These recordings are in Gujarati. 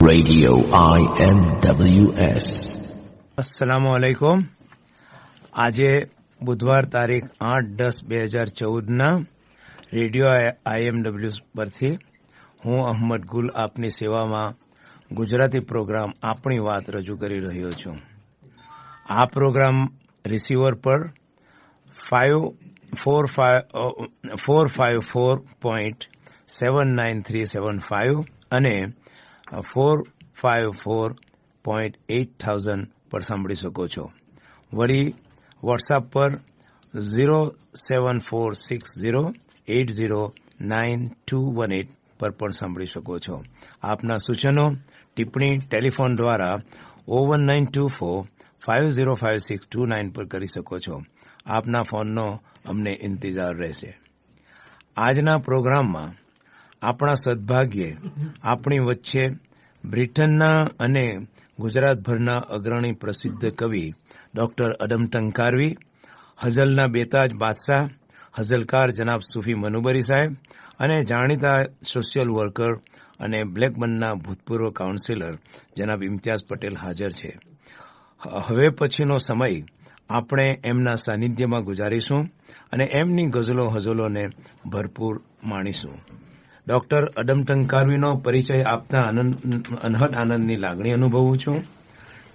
Radio INWS. अस्सलामुअलैकुम। આજે બુધવાર તારીખ 8-10-2014 રેડિયો IMWS પરથી હું અહમદ ગુલ આપની સેવામાં ગુજરાતી પ્રોગ્રામ આપણી વાત રજૂ કરી રહ્યો છું. આ પ્રોગ્રામ રિસીવર પર 454.79375 અને 454.8000 પર સાંભળી શકો છો. વળી વોટ્સએપ પર 07460809218 પર પણ સાંભળી શકો છો. આપના સૂચનો ટિપ્પણી ટેલિફોન દ્વારા 01924505629 પર કરી શકો છો. આપના ફોનનો અમને ઇંતજાર રહેશે. આજના પ્રોગ્રામમાં આપણા સદભાગ્યે આપણી વચ્ચે બ્રિટનના અને ગુજરાતભરના અગ્રણી પ્રસિદ્ધ કવિ ડોક્ટર અડમ ટંકારવી, હઝલના બેતાજ બાદશાહ, હઝલકાર જનાબ સુફી મનુબરી સાહેબ અને જાણીતા સોશિયલ વર્કર અને બ્લેકબર્નના ભૂતપૂર્વ કાઉન્સિલર જનાબ ઇમ્તિયાઝ પટેલ હાજર છે. હવે પછીનો સમય આપણે એમના સાનિધ્યમાં ગુજારીશું અને એમની ગઝલો હઝલોને ભરપૂર માણીશું. ડોક્ટર અડમ ટંકારવીનો પરિચય આપતા અનહદ આનંદની લાગણી અનુભવું છું.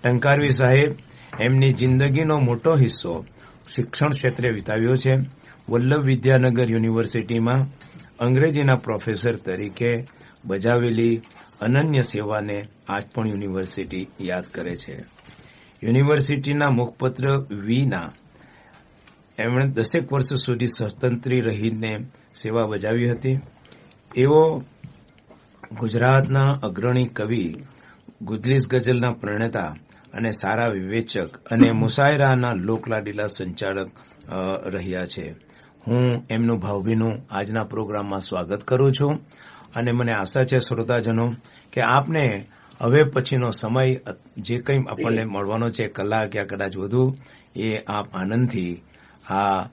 ટંકારવી સાહેબ એમની જિંદગીનો મોટો હિસ્સો શિક્ષણ ક્ષેત્રે વિતાવ્યો છે. વલ્લભ વિદ્યાનગર યુનિવર્સિટીમાં અંગ્રેજીના પ્રોફેસર તરીકે બજાવેલી અનન્ય સેવાને આજ પણ યુનિવર્સિટી યાદ કરે છે. યુનિવર્સિટીના મુખપત્ર વીના એમણે 10 વર્ષ સુધી સ્વતંત્રી રહીને સેવા બજાવી હતી. એવો ગુજરાતના અગ્રણી કવિ, ગુજલીસ ગઝલના પ્રણેતા અને સારા વિવેચક અને મુશાયરાના લોકલાડીલા સંચાલક રહ્યા છે. હું એમનું ભાવભીનું આજના પ્રોગ્રામમાં સ્વાગત કરું છું અને મને આશા છે શ્રોતાજનો કે આપને હવે પછીનો સમય જે કંઈ આપણને મળવાનો છે, કલાક યા કદાચ વધુ, એ આપ આનંદથી આ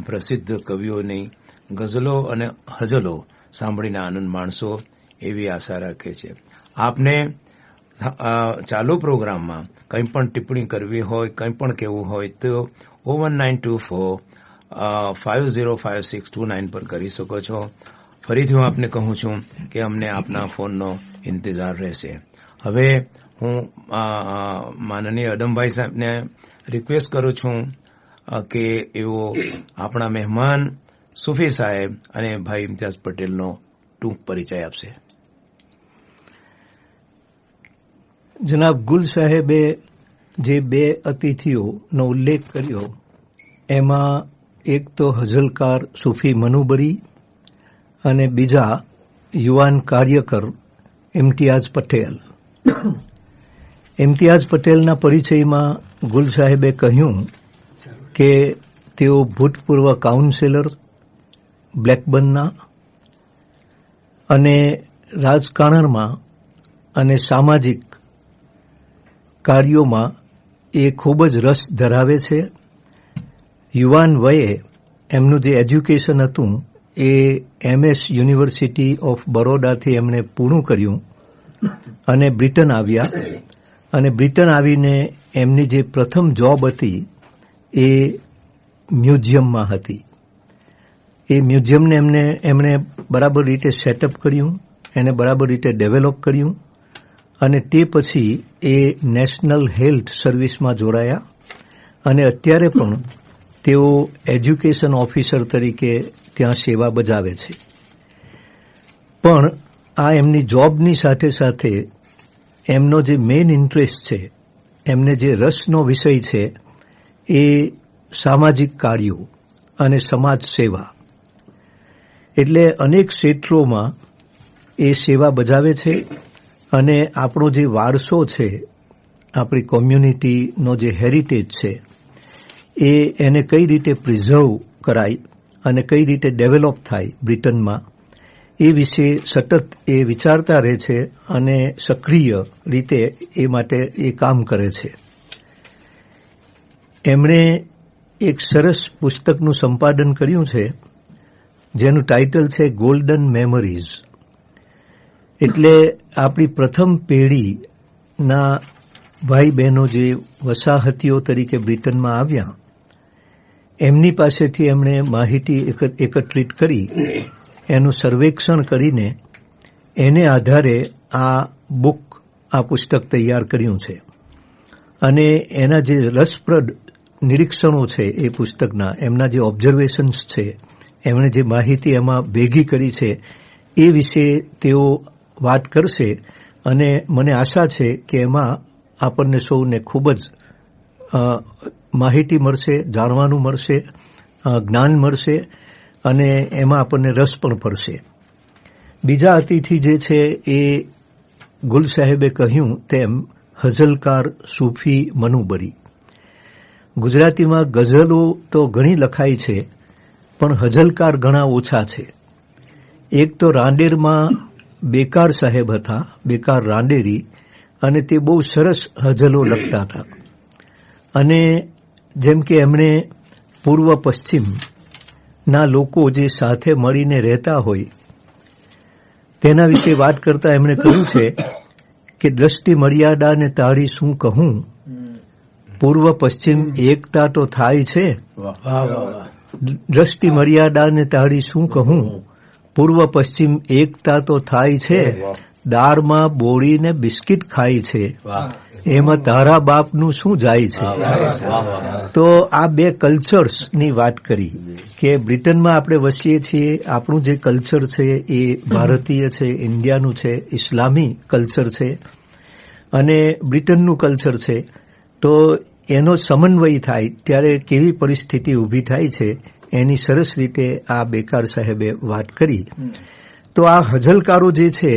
પ્રસિદ્ધ કવિઓની ગઝલો અને હઝલો સાંભળીને આનંદ માણશો એવી આશા રાખે છે. આપને ચાલુ પ્રોગ્રામમાં કંઈ પણ ટિપ્પણી કરવી હોય, કંઈ પણ કહેવું હોય તો 01924505629 પર કરી શકો છો. ફરીથી હું આપને કહું છું કે અમને આપના ફોનનો ઇંતજાર રહેશે. હવે હું માનનીય અડમભાઈ સાહેબને રિક્વેસ્ટ કરું છું કે એવો આપણા મહેમાન સુફી સાહેબ અને ભાઈ ઇમ્તિયાઝ પટેલનો ટૂંક પરિચય આપશે. જનાબ ગુલ સાહેબે જે 2 અતિથિઓનો ઉલ્લેખ કર્યો એમાં એક તો હઝલકાર સુફી મનુબરી અને બીજા યુવાન કાર્યકર ઇમ્તિયાઝ પટેલ. ઇમ્તિયાઝ પટેલના પરિચયમાં ગુલ સાહેબે કહ્યું કે તેઓ ભૂતપૂર્વ કાઉન્સિલર બ્લેકબર્નના અને રાજકારણમાં અને સામાજિક કાર્યોમાં એ ખૂબ જ રસ ધરાવે છે. યુવાન વયે એમનું જે એજ્યુકેશન હતું એ MS યુનિવર્સિટી ઓફ બરોડાથી એમણે પૂર્ણ કર્યું અને બ્રિટન આવ્યા અને બ્રિટન આવીને એમની જે પ્રથમ જોબ હતી એ મ્યુઝિયમમાં હતી. એ મ્યુઝિયમને એમણે બરાબર રીતે સેટઅપ કર્યું, એને બરાબર રીતે ડેવલપ કર્યું અને તે પછી એ નેશનલ હેલ્થ સર્વિસમાં જોડાયા અને અત્યારે પણ તેઓ એજ્યુકેશન ઓફિસર તરીકે ત્યાં સેવા બજાવે છે. પણ આ એમની જોબની સાથે સાથે એમનો જે મેઇન ઇન્ટરેસ્ટ છે, એમને જે રસનો વિષય છે એ સામાજિક કાર્યો અને સમાજ સેવા. એટલે અનેક ક્ષેત્રોમાં એ સેવા બજાવે છે અને આપણો જે વારસો છે, આપણી કોમ્યુનિટીનો જે હેરિટેજ છે, એને કઈ રીતે પ્રિઝર્વ કરાય અને કઈ રીતે ડેવલપ થાય બ્રિટનમાં, એ વિશે સતત એ વિચારતા રહે છે અને સક્રિય રીતે એ માટે એ કામ કરે છે. એમણે એક સરસ પુસ્તકનું સંપાદન કર્યું છે જેનું ટાઇટલ છે ગોલ્ડન મેમરીઝ. એટલે આપણી પ્રથમ પેઢીના ભાઈ બહેનો જે વસાહતીઓ તરીકે બ્રિટનમાં આવ્યા, એમની પાસેથી એમણે માહિતી એકત્રિત કરી, એનું સર્વેક્ષણ કરીને એને આધારે આ પુસ્તક તૈયાર કર્યું છે. અને એના જે રસપ્રદ નિરીક્ષણો છે એ પુસ્તકના, એમના જે ઓબ્ઝર્વેશન્સ છે, એમણે જે માહિતી એમાં ભેગી કરી છે એ વિશે તેઓ વાત કરશે. અને મને આશા છે કે એમાં આપણને સૌને ખૂબ જ માહિતી મળશે, જાણવાનું મળશે, જ્ઞાન મળશે અને એમાં આપણને રસ પણ પડશે. બીજા અતિથિ જે છે એ ગુલ સાહેબે કહ્યું તેમ હઝલકાર સૂફી મનુબરી. ગુજરાતીમાં ગઝલો તો ઘણી લખાઈ છે, પણ હઝલકાર ઘણા ઓછા છે. એક તો રાંદેરમાં બેકાર સાહેબ હતા, બેકાર રાંદેરી, અને તે બહુ સરસ હઝલો લખતા હતા. અને જેમ કે એમણે પૂર્વ પશ્ચિમના લોકો જે સાથે મળીને રહેતા હોય તેના વિશે વાત કરતા એમણે કહ્યું છે કે દ્રષ્ટિ મર્યાદાને તાળી શું કહું, પૂર્વ પશ્ચિમ એકતા તો થાય છે. દ્રષ્ટિ મર્યાદાને તાળી શું કહું, પૂર્વ પશ્ચિમ એકતા તો થાય છે. દાળમાં બોળીને બિસ્કિટ ખાય છે, એમાં તારા બાપનું શું જાય છે. તો આ બે કલ્ચર્સની વાત કરી કે બ્રિટનમાં આપણે વસીએ છીએ, આપણું જે કલ્ચર છે એ ભારતીય છે, ઇન્ડિયાનું છે, ઇસ્લામી કલ્ચર છે, અને બ્રિટનનું કલ્ચર છે. તો એનો સમન્વય થાય ત્યારે કેવી પરિસ્થિતિ ઊભી થાય છે એની સરસ રીતે આ બેકાર સાહેબે વાત કરી. તો આ હઝલકારો જે છે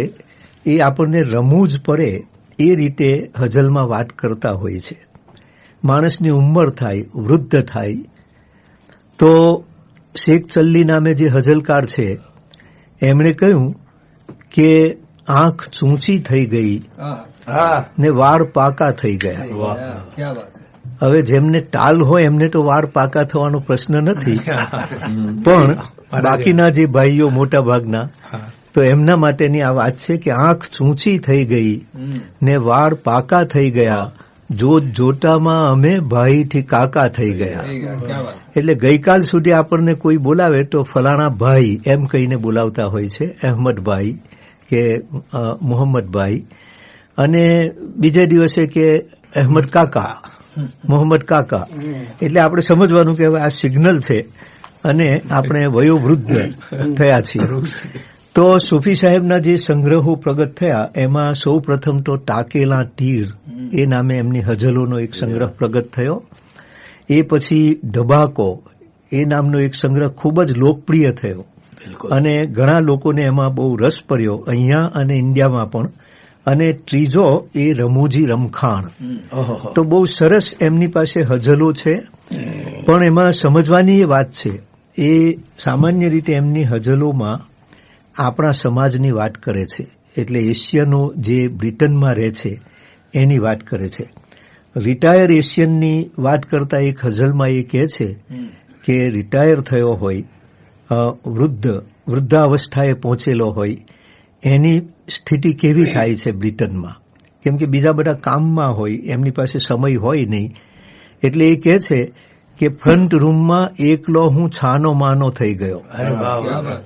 એ આપણને રમૂજ પડે એ રીતે હઝલમાં વાત કરતા હોય છે. માણસની ઉંમર થાય, વૃદ્ધ થાય. તો શેખ ચલ્લી નામે જે હઝલકાર છે એમણે કહ્યું કે આંખ ચૂંચી થઈ ગઈ ને વાળ પાકા થઈ ગયા. હવે જેમને ટાલ હોય એમને તો વાળ પાકા થવાનો પ્રશ્ન નથી, પણ બાકીના જે ભાઈઓ મોટા ભાગના, તો એમના માટેની આ વાત છે કે આંખ ચૂંચી થઈ ગઈ ને વાળ પાકા થઈ ગયા, જોત જોતામાં અમે ભાઈથી કાકા થઈ ગયા. એટલે ગઈકાલ સુધી આપણને કોઈ બોલાવે તો ફલાણા ભાઈ એમ કહીને બોલાવતા હોય છે, અહેમદભાઈ કે મોહમ્મદભાઈ, અને બીજે દિવસે કે અહેમદ કાકા, મોહમ્મદ કાકા. એટલે આપણે સમજવાનું કે હવે આ સિગ્નલ છે અને આપણે વયોવૃદ્ધ થયા છીએ. તો સૂફી સાહેબના જે સંગ્રહો પ્રગટ થયા એમાં સૌ પ્રથમ તો ટાકેલા તીર એ નામે એમની હઝલોનો એક સંગ્રહ પ્રગટ થયો. એ પછી ઢબાકો એ નામનો એક સંગ્રહ ખૂબ જ લોકપ્રિય થયો અને ઘણા લોકોને એમાં બહુ રસ પડ્યો, અહીંયા અને ઇન્ડિયામાં પણ. અને ત્રીજો એ રમૂજી રમખાણ. તો બહુ સરસ એમની પાસે હઝલો છે, પણ એમાં સમજવાની એ વાત છે એ સામાન્ય રીતે એમની હઝલોમાં આપણા સમાજની વાત કરે છે. એટલે એશિયનો જે બ્રિટનમાં રહે છે એની વાત કરે છે. રિટાયર એશિયનની વાત કરતા એક હઝલમાં એ કહે છે કે રિટાયર થયો હોય, વૃદ્ધાવસ્થાએ પહોંચેલો હોય, એની સ્થિતિ કેવી થાય છે બ્રિટનમાં. કેમ કે બીજા બધા કામમાં હોય, એમની પાસે સમય હોય નહીં. એટલે એ કહે છે કે ફ્રન્ટ રૂમમાં એકલો હું છાનો માનો થઈ ગયો.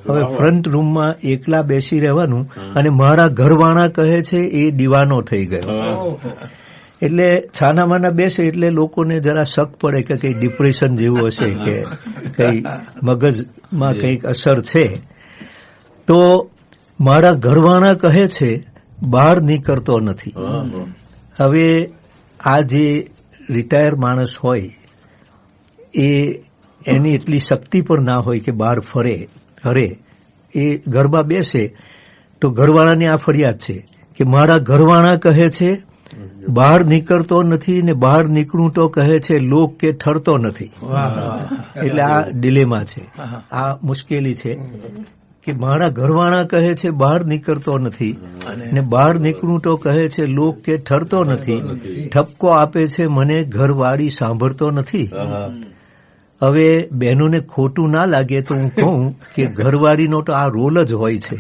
હવે ફ્રન્ટ રૂમમાં એકલા બેસી રહેવાનું, અને મારા ઘરવાળા કહે છે એ દીવાનો થઈ ગયો. એટલે છાનામાના બેસે એટલે લોકોને જરા શક પડે કે કઈ ડિપ્રેશન જેવું હશે, કે કઈ મગજમાં કંઈક અસર છે. તો મારા ઘરવાળા કહે છે બહાર નીકળતો નથી. હવે આ જે રિટાયર માણસ હોય એની એટલી શક્તિ પણ ના હોય કે બહાર ફરે. એ ઘરમાં બેસે તો ઘરવાળાની આ ફરિયાદ છે કે મારા ઘરવાળા કહે છે બહાર નીકળતો નથી, ને બહાર નીકળું તો કહે છે લોક કે ઠરતો નથી. એટલે આ ડિલેમા છે, આ મુશ્કેલી છે કે મારા ઘરવાળા કહે છે બહાર નીકળતો નથી, ને બહાર નીકળું તો કહે છે લોક કે ઠરતો નથી. ઠપકો આપે છે મને ઘરવાળી સાંભળતો નથી. હવે બહેનોને ખોટું ના લાગે તો હું કહું કે ઘરવાળીનો તો આ રોલ જ હોય છે.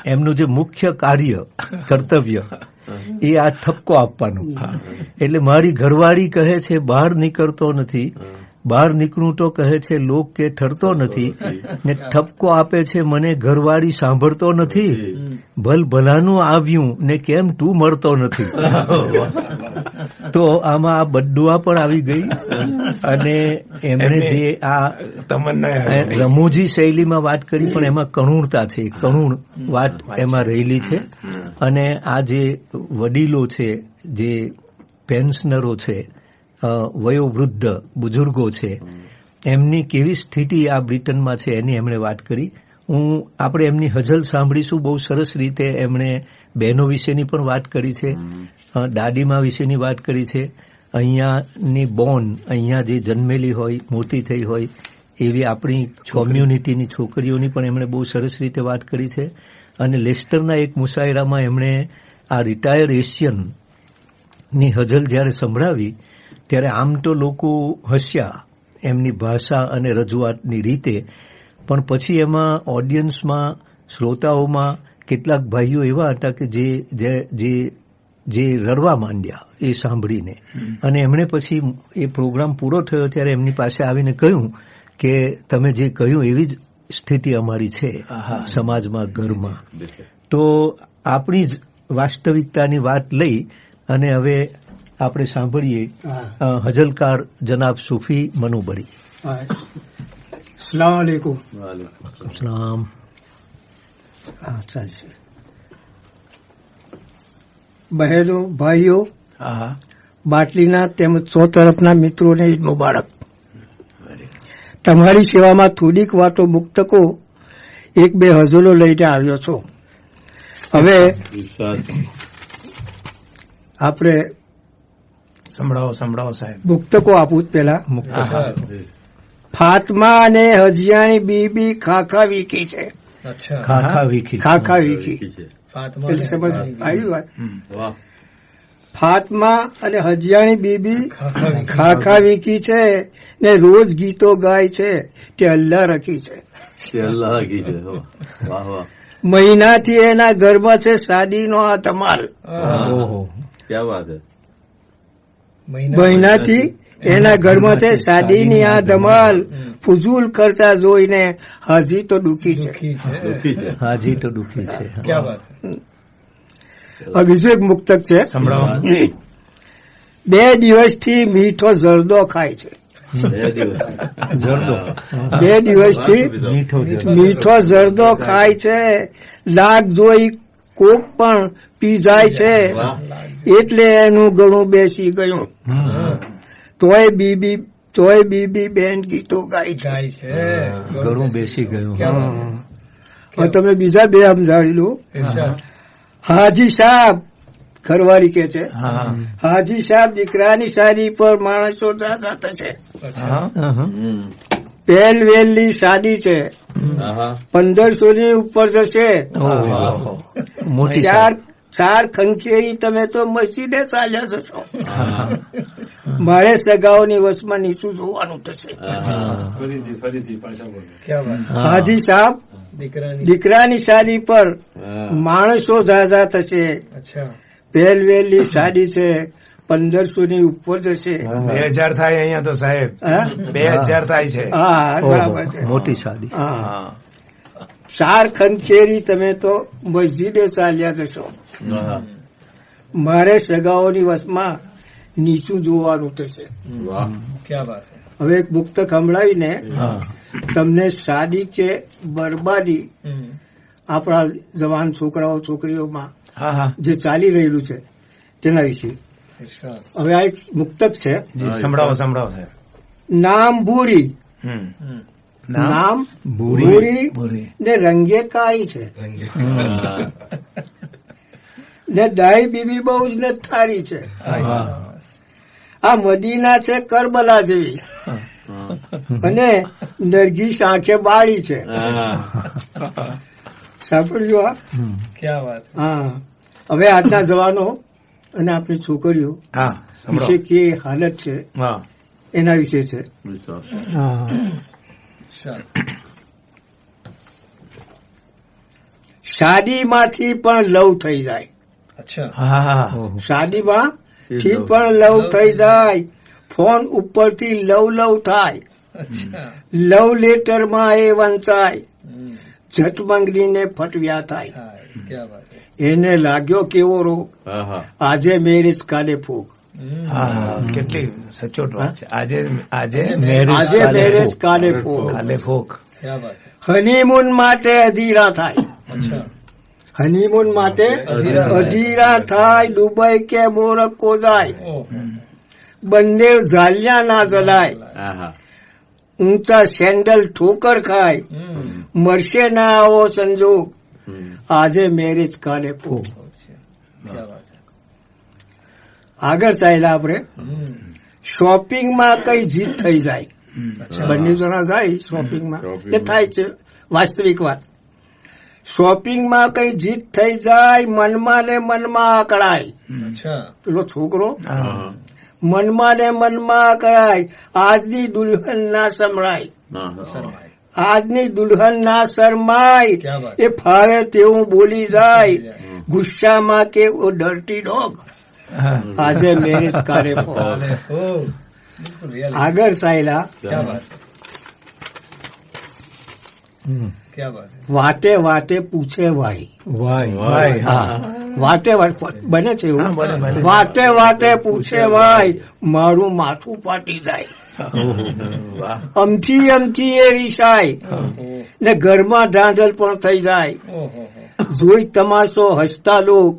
એમનું જે મુખ્ય કાર્ય કર્તવ્ય એ આ ઠપકો આપવાનું. એટલે મારી ઘરવાળી કહે છે બહાર નીકળતો નથી, બહાર નીકળું તો કહે છે લોક કે ઠરતો નથી, ને ઠપકો આપે છે મને ઘરવાળી સાંભળતો નથી, ભલ ભલાનું આવ્યું ને કેમ તું મળતો નથી. તો આમાં આ બદુઆ પણ આવી ગઈ અને એમણે જે આ રમૂજી શૈલીમાં વાત કરી પણ એમાં કરુણતા છે, કરુણ વાત એમાં રહેલી છે. અને આ જે વડીલો છે, જે પેન્શનરો છે, વયોવૃદ્ધ બુઝુર્ગો છે, એમની કેવી સ્થિતિ આ બ્રિટનમાં છે એની એમણે વાત કરી. આપણે એમની હજલ સાંભળીશું. બહુ સરસ રીતે એમણે બહેનો વિશેની પણ વાત કરી છે, દાદીમા વિશેની વાત કરી છે, અહીંયાની બોર્ન, અહીંયા જે જન્મેલી હોય, મોટી થઈ હોય એવી આપણી કોમ્યુનિટીની છોકરીઓની પણ એમણે બહુ સરસ રીતે વાત કરી છે. અને લેસ્ટરના એક મુશાયરામાં એમણે આ રિટાયર્ડ એશિયનની હજલ જ્યારે સંભળાવી ત્યારે આમ તો લોકો હસ્યા એમની ભાષા અને રજૂઆતની રીતે, પણ પછી એમાં ઓડિયન્સમાં, શ્રોતાઓમાં કેટલાક ભાઈઓ એવા હતા કે જે રડવા માંડ્યા એ સાંભળીને. અને એમણે પછી એ પ્રોગ્રામ પૂરો થયો ત્યારે એમની પાસે આવીને કહ્યું કે તમે જે કહ્યું એવી જ સ્થિતિ અમારી છે સમાજમાં, ઘરમાં. તો આપણી જ વાસ્તવિકતાની વાત લઈ અને હવે આપણે સાંભળીએ હજલકાર જનાબ સુફી મનુબરી. અસ્સલામ વાલેકુમ. સલામ. બહેનો, ભાઈઓ, બાટલીના તેમજ સો તરફના મિત્રોને ઈદ મુબારક. તમારી સેવામાં થોડીક વાતો મુક્તકો, એક બે હજલો લઈને આવ્યો છો. હવે આપણે સંભળાવો સાહેબ. મુક્તકો આપું પેલા. ફાતમા અને હજિયાની બીબી ખાખા વીખી છે. ખાખા વીખી સમજ આવી વાત. ફાતમા અને હજિયાની બીબી ખાખા વીખી છે ને રોજ ગીતો ગાય છે તે અલ્લાહ રખી છે. મહિનાથી એના ઘરમાં છે શાદીનો આ ધમાલ. મહિનાથી એના ઘરમાં છે શાદીની આ ધમાલ. ફુઝૂલ કરતા જોઈને હાજી તો દુખી છે. હાજી તો દુખી છે. હવે બીજું એક મુક્તક છે. 2 દિવસથી મીઠો જરદો ખાય છે. 2 દિવસથી મીઠો જરદો ખાય છે. લાગ જોઈ કોક પણ પી જાય છે, એટલે એનું ગળું બેસી ગયું. તોય બીબી બેન ગીતો ગાય છે. ગળું બેસી ગયું. હવે તમે બીજા બે સમજાવી લો. હાજી સાહેબ, ઘરવાળી કે છે, હાજી સાહેબ દીકરાની શાદી પર માણસો જાજા થશે. પહેલવેલની શાદી છે, 1500 ની ઉપર જશે. ચાર ખંખેરી તમે તો મસ્જિદે ચાલ્યા જશો. મારે સગાઓની વચમાં નીચું જોવાનું થશે. હાજી સાહેબ દીકરાની શાદી પર માણસો ઝાઝા થશે. પહેલવેલની શાદી છે, 1500 ની ઉપર જશે. 2000 થાય અહીંયા તો સાહેબ. 2000 થાય છે. હા, બરાબર છે. મોટી શાદી. હા, 4 ખંખેરી તમે તો મસ્જિદે ચાલ્યા જશો. મારે સગાઓની વચમાં નીચું જોવાનું થશે. હવે એક મુક્તક સંભળાવીને તમને શાદી કે બરબાદી આપણા જવાન છોકરાઓ છોકરીઓમાં જે ચાલી રહેલું છે તેના વિશે. હવે આ એક મુક્તક છે. સંભળાવો સાહેબ. નામ ભૂરી, નામ ભૂરી ને રંગે કાળી છે, ને દાઈ બીબી બહુ જ ને થાળી છે. આ મદીના છે કરબલા જેવી, અને નરગીસ આંખે બાળી છે. સાંભળ્યું? હા. હવે આજના જવાનો અને આપણી છોકરીઓ વિશે કે હાલત છે એના વિશે છે. હા, શાદીમાંથી પણ લવ થઈ જાય. શાદીમાંથી પણ લવ થઈ જાય. ફોન ઉપરથી લવ થાય. લવ લેટરમાં એ વંચાય. જટમંગરીને ફટવ્યા થાય. એને લાગ્યો કેવો રોગ. આજે મેરેજ કાલે ફૂગ. કેટલી સચોટ વાત છે. આજે મેરેજ કાલે ફૂગ. હનીમૂન માટે અધીરા થાય. હનીમૂન માટે અધીરા થાય. દુબઈ કે મોરક્કો જાય. બંને ઝાલિયા ના જલાય. ઊંચા સેન્ડલ ઠોકર ખાય. મળશે ના આવો સંજોગ. આજે મેરેજ કાલે ફૂગ. આગળ ચાલ્યા આપણે. શોપિંગમાં કઈ જીત થઈ જાય. બંને જણા જાય શોપિંગમાં. એ થાય છે વાસ્તવિક વાત. શોપિંગમાં કઈ જીત થઈ જાય. મનમાં ને મનમાં અકળાય. પેલો છોકરો મનમાં ને મનમાં અકળાય. આજની દુલ્હન ના સંભળાય. આજની દુલ્હન ના શરમાય. એ ફાવે તેવું બોલી જાય. ગુસ્સામાં કે ઓ ડર્ટી ડોગ. આજે મેરેજ કાલે ફોગ. આગળ સાયલા. વાટે વાટે પૂછે વાય. વાટે બને છે એવું. વાટે વાટે પૂછે વાય. મારું માથું પાટી જાય. અમથી અમથી એ રીસાય. ને ઘરમાં ઢાંઢલ પણ થઈ જાય. જોઈ તમાશો હસતા લોક.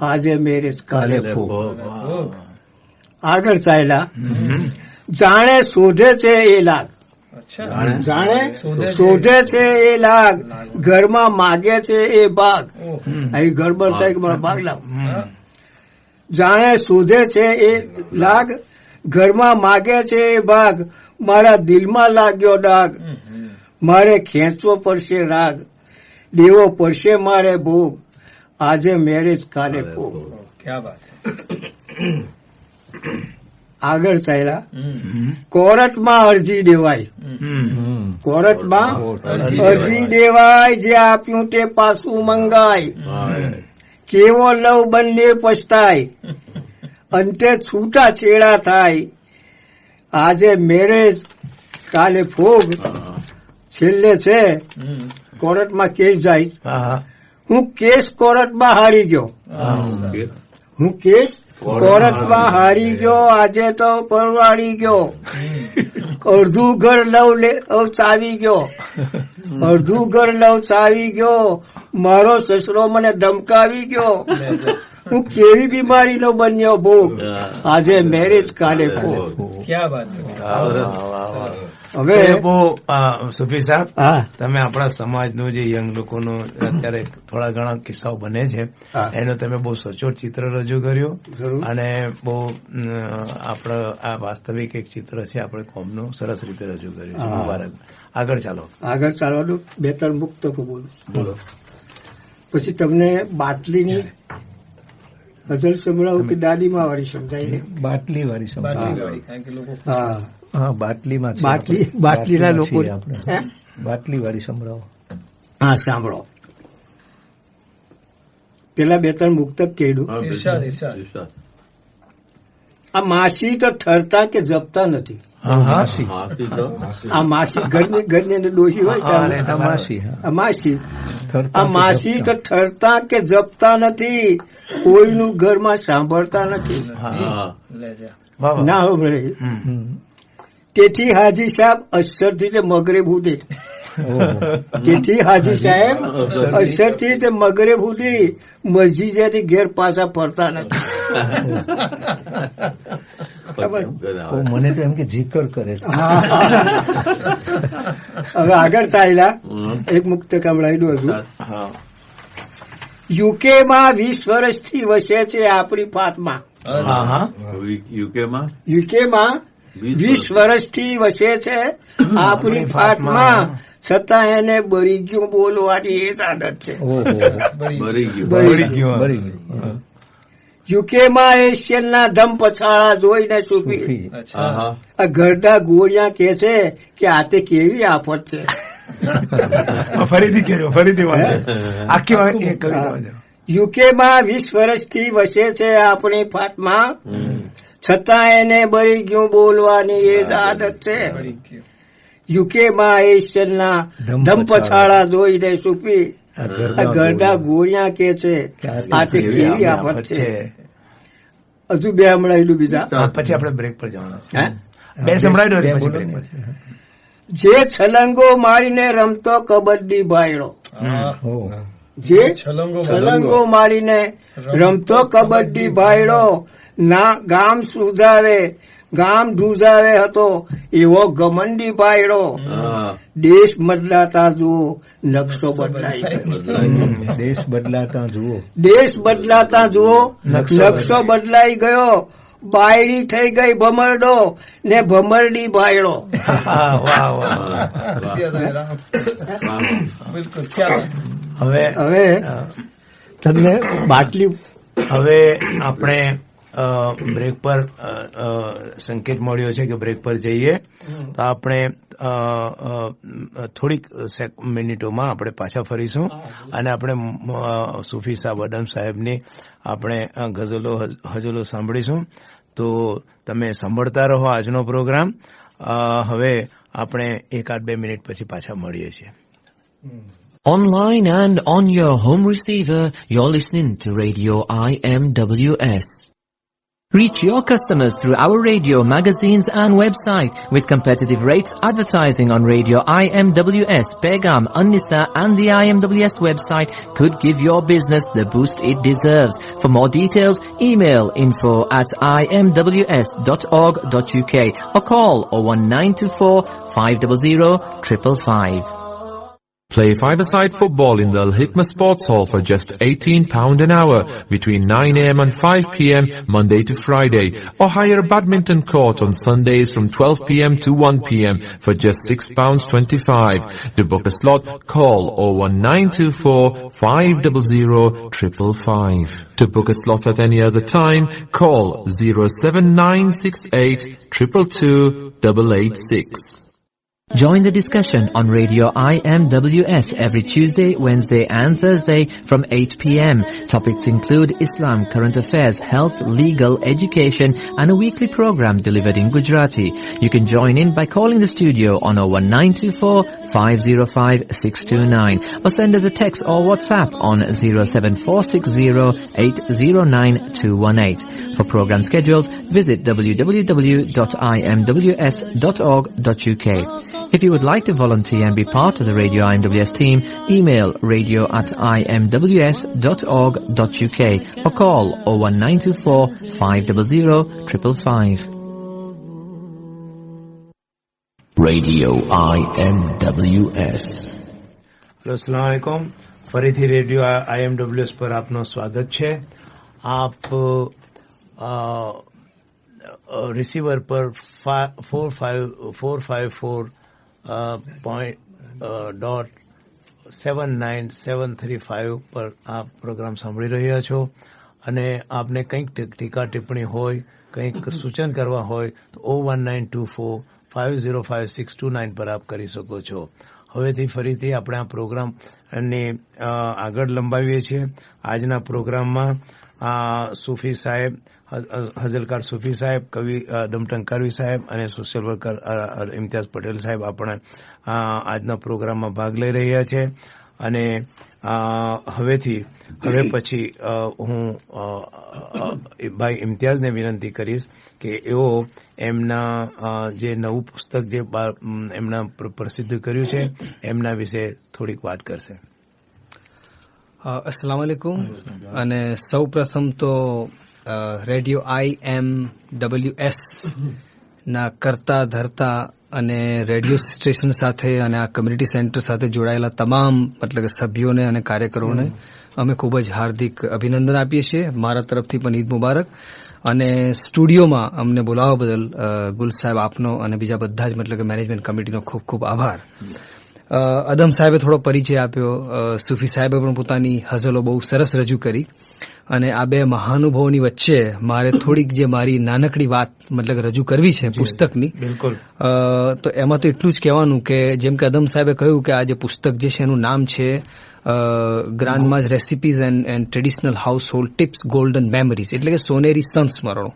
આજે મેરેજ કાલે ફૂગ. આગળ ચાલ્યા. જાણે શોધે છે એ લાગ. જાણે શોધે છે એ લાગ. ઘરમાં માગે છે એ ભાગ. અહીં ગડબડ થાય કે મારા ભાગ લાવ. જાણે શોધે છે એ લાગ. ઘરમાં માગે છે એ ભાગ. મારા દિલમાં લાગ્યો ડાગ. મારે ખેંચવો પડશે રાગ. દેવો પડશે મારે ભોગ. આજે મેરેજ કાલે ફૂગ. આગળ ચાલ્યા. કોર્ટમાં અરજી દેવાય. કોર્ટમાં અરજી દેવાય. જે આપ્યું તે પાછું મંગાય. કેવો લવ બંને પછતાય. અંતે છૂટા છેડા થાય. આજે મેરેજ કાલે ફૂગ. છેલ્લે છે કોર્ટમાં કેસ જાય. હું કેસ કોર્ટમાં હારી ગયો. હું કેસ કોર્ટમાં હારી ગયો. આજે તો પરવાડી ગયો. અડધું ઘર લવ ચાવી ગયો. અડધું ઘર લવ ચાવી ગયો. મારો સસરો મને ધમકાવી ગયો. હું કેવી બીમારીનો બન્યો ભોગ. આજે મેરેજ કાલે ફૂગ. હવે બહુ સુફી સાહેબ, તમે આપણા સમાજનું જે યંગ લોકોનું અત્યારે થોડા ઘણા કિસ્સાઓ બને છે એનો તમે બહુ સચોટ ચિત્ર રજૂ કર્યો. અને બહુ આપણા આ વાસ્તવિક એક ચિત્ર છે આપણે કોમનું સરસ રીતે રજૂ કર્યું છે. મુબારક. આગળ ચાલો. આગળ ચાલવાનું 2-3 મુક્તકો બોલો. પછી તમને બાટલીની ગઝલ સંભળાવું કે દાદીમા વાળી સમજાય? બાટલી વાળી સમજાય. હા, બાટલીમાં બાટલીના લોકો બાટલી વાળી સંભળાવો. હા, સાંભળો. પેલા 2-3 મુક્તક કહ્યું. આ માસી તો ઠરતા કે જપતા નથી. આ માસી ઘરની અંદર ડોશી હોય માસી. આ માસી તો ઠરતા કે જપતા નથી. કોઈનું ઘરમાં સાંભળતા નથી. ના હોય. તેથી હાજી સાહેબ અસરથી તે મગરેબ સુધી. તેથી હાજી સાહેબ અસરથી તે મગરેબ સુધી મસ્જિદેથી ઘેર પાછા ફરતા નથી. મને તો એમ કે જીકર કરે છે. હવે આગળ ચાલ્યા. એક મુક્ત કામળાઈ દઉં હજુ. યુકેમાં 20 વર્ષથી વસે છે આપણી ફાટમાં. યુકેમાં 20 વર્ષથી વસે છે આપણી ફાટમાં. છતાં એને બળી ગયું બોલવાની એ જ આદત છે. યુકેમાં એશિયનના ધમ પછાડા જોઈને સૂફી આ ઘરડા ગોળિયા કે છે કે આ તે કેવી આફત છે. ફરીથી વાંચો આખી કવિતા વાંચો. યુકેમાં 20 વર્ષથી વસે છે આપણી ફાતમાં, છતાં એને બળી ગયું બોલવાની એ જ આદત છે. યુકેમાં એશિયનના ધમ પછાડા જોઈને સૂફી આ ઘરડા ગોળિયા કે છે આ તે કેવી આફત છે. હજુ બે સંભળાયેલું બીજા, પછી આપણે બ્રેક પર જવાના. બે સંભળાયેલું પછી બ્રેક પર. જે છલંગો મારીને રમતો કબડ્ડી ભાઈડો, જે છલંગો મારીને રમતો કબડ્ડી ભાઈડો, ના ગામ સુધારે ગામ ઢૂંઢાવે હતો એવો ઘમંડી ભાઈડો. દેશ બદલાતા જુઓ નકશો બદલાઈ ગયો. દેશ બદલાતા જુઓ, દેશ બદલાતા જુઓ નકશો બદલાઈ ગયો. બાયડી થઈ ગઈ ભમરડો ને ભમરડી બાયડો. હવે તમને બાટલી. હવે આપણે બ્રેક પર સંકેત મળ્યો છે કે બ્રેક પર જઈએ, તો આપણે થોડીક મિનિટોમાં આપણે પાછા ફરીશું અને આપણે સૂફી સાહેબ અદમ સાહેબની આપણે હજલો સાંભળીશું. તો તમે સાંભળતા રહો આજનો પ્રોગ્રામ. હવે આપણે 1-2 મિનિટ પછી પાછા મળીએ છીએ. Online and on your home receiver, you're listening to Radio IMWS. Reach your customers through our radio, magazines and website with competitive rates. Advertising on Radio IMWS, Pegam, Annisa and the IMWS website could give your business the boost it deserves. For more details, email info@imws.org.uk or call 01924 500 555. Play five-a-side football in the Al Hikmah Sports Hall for just £18 an hour between 9 a.m. and 5 p.m. Monday to Friday, or hire a badminton court on Sundays from 12 p.m. to 1 p.m. for just £6.25. To book a slot, call 01924 500 555. To book a slot at any other time, call 07968 222 886. Join the discussion on Radio IMWS every Tuesday, Wednesday and Thursday from 8 p.m. Topics include Islam, current affairs, health, legal, education and a weekly program delivered in Gujarati. You can join in by calling the studio on 01924 505 629 or send us a text or WhatsApp on 07460 809 218. For program schedules, visit www.imws.org.uk. If you would like to volunteer and be part of the Radio IMWS team, email radio@imws.org.uk or call 01924 500 555. Radio IMWS. अस्सलाम वालेकुम. ફરીથી રેડિયો IMWS પર આપનું સ્વાગત છે. આપ રિસીવર પર 454.79735 પર આ પ્રોગ્રામ સાંભળી રહ્યા છો અને આપને કંઈક ટીકા ટિપ્પણી હોય, કંઈક સૂચન કરવા હોય તો 01924 505 629 પર આપ કરી શકો છો. હવેથી ફરીથી આપણે આ પ્રોગ્રામને આગળ લંબાવીએ છીએ. આજના પ્રોગ્રામમાં સૂફી સાહેબ, હઝલકાર સૂફી સાહેબ, કવિ અદમ ટંકારવી સાહેબ અને સોશિયલ વર્કર ઇમ્તિયાઝ પટેલ સાહેબ આપણે આજના પ્રોગ્રામમાં ભાગ લઈ રહ્યા છે. અને હવે પછી હું ભાઈ ઇમ્તિયાઝને વિનંતી કરીશ કે એઓ એમના જે નવું પુસ્તક જે એમના પ્રસિદ્ધ કર્યું છે એમના વિશે થોડીક વાત કરશે. અસ્સલામ વાલેકુમ. અને સૌ પ્રથમ તો રેડિયો IMWS ના કરતા ધરતા અને રેડિયો સ્ટેશન સાથે અને આ કમ્યુનિટી સેન્ટર સાથે જોડાયેલા તમામ મતલબ કે સભ્યોને અને કાર્યકરોને અમે ખૂબ જ હાર્દિક અભિનંદન આપીએ છીએ. મારા તરફથી પણ ઈદ મુબારક. અને સ્ટુડિયોમાં અમને બોલાવવા બદલ ગુલ સાહેબ આપનો અને બીજા બધા જ મતલબ કે મેનેજમેન્ટ કમિટીનો ખૂબ ખૂબ આભાર. અદમ સાહેબે થોડો પરિચય આપ્યો, સૂફી સાહેબે પણ પોતાની હઝલો બહુ સરસ રજૂ કરી. અને આ બે મહાનુભાવોની વચ્ચે મારે થોડીક જે મારી નાનકડી વાત મતલબ રજૂ કરવી છે પુસ્તકની. બિલકુલ. તો એમાં તો એટલું જ કહેવાનું કે જેમ કે અદમ સાહેબે કહ્યું કે આ જે પુસ્તક જે છે એનું નામ છે grandma's recipes and traditional household tips golden memories, એટલે કે સોનેરી સંસ્મરણો.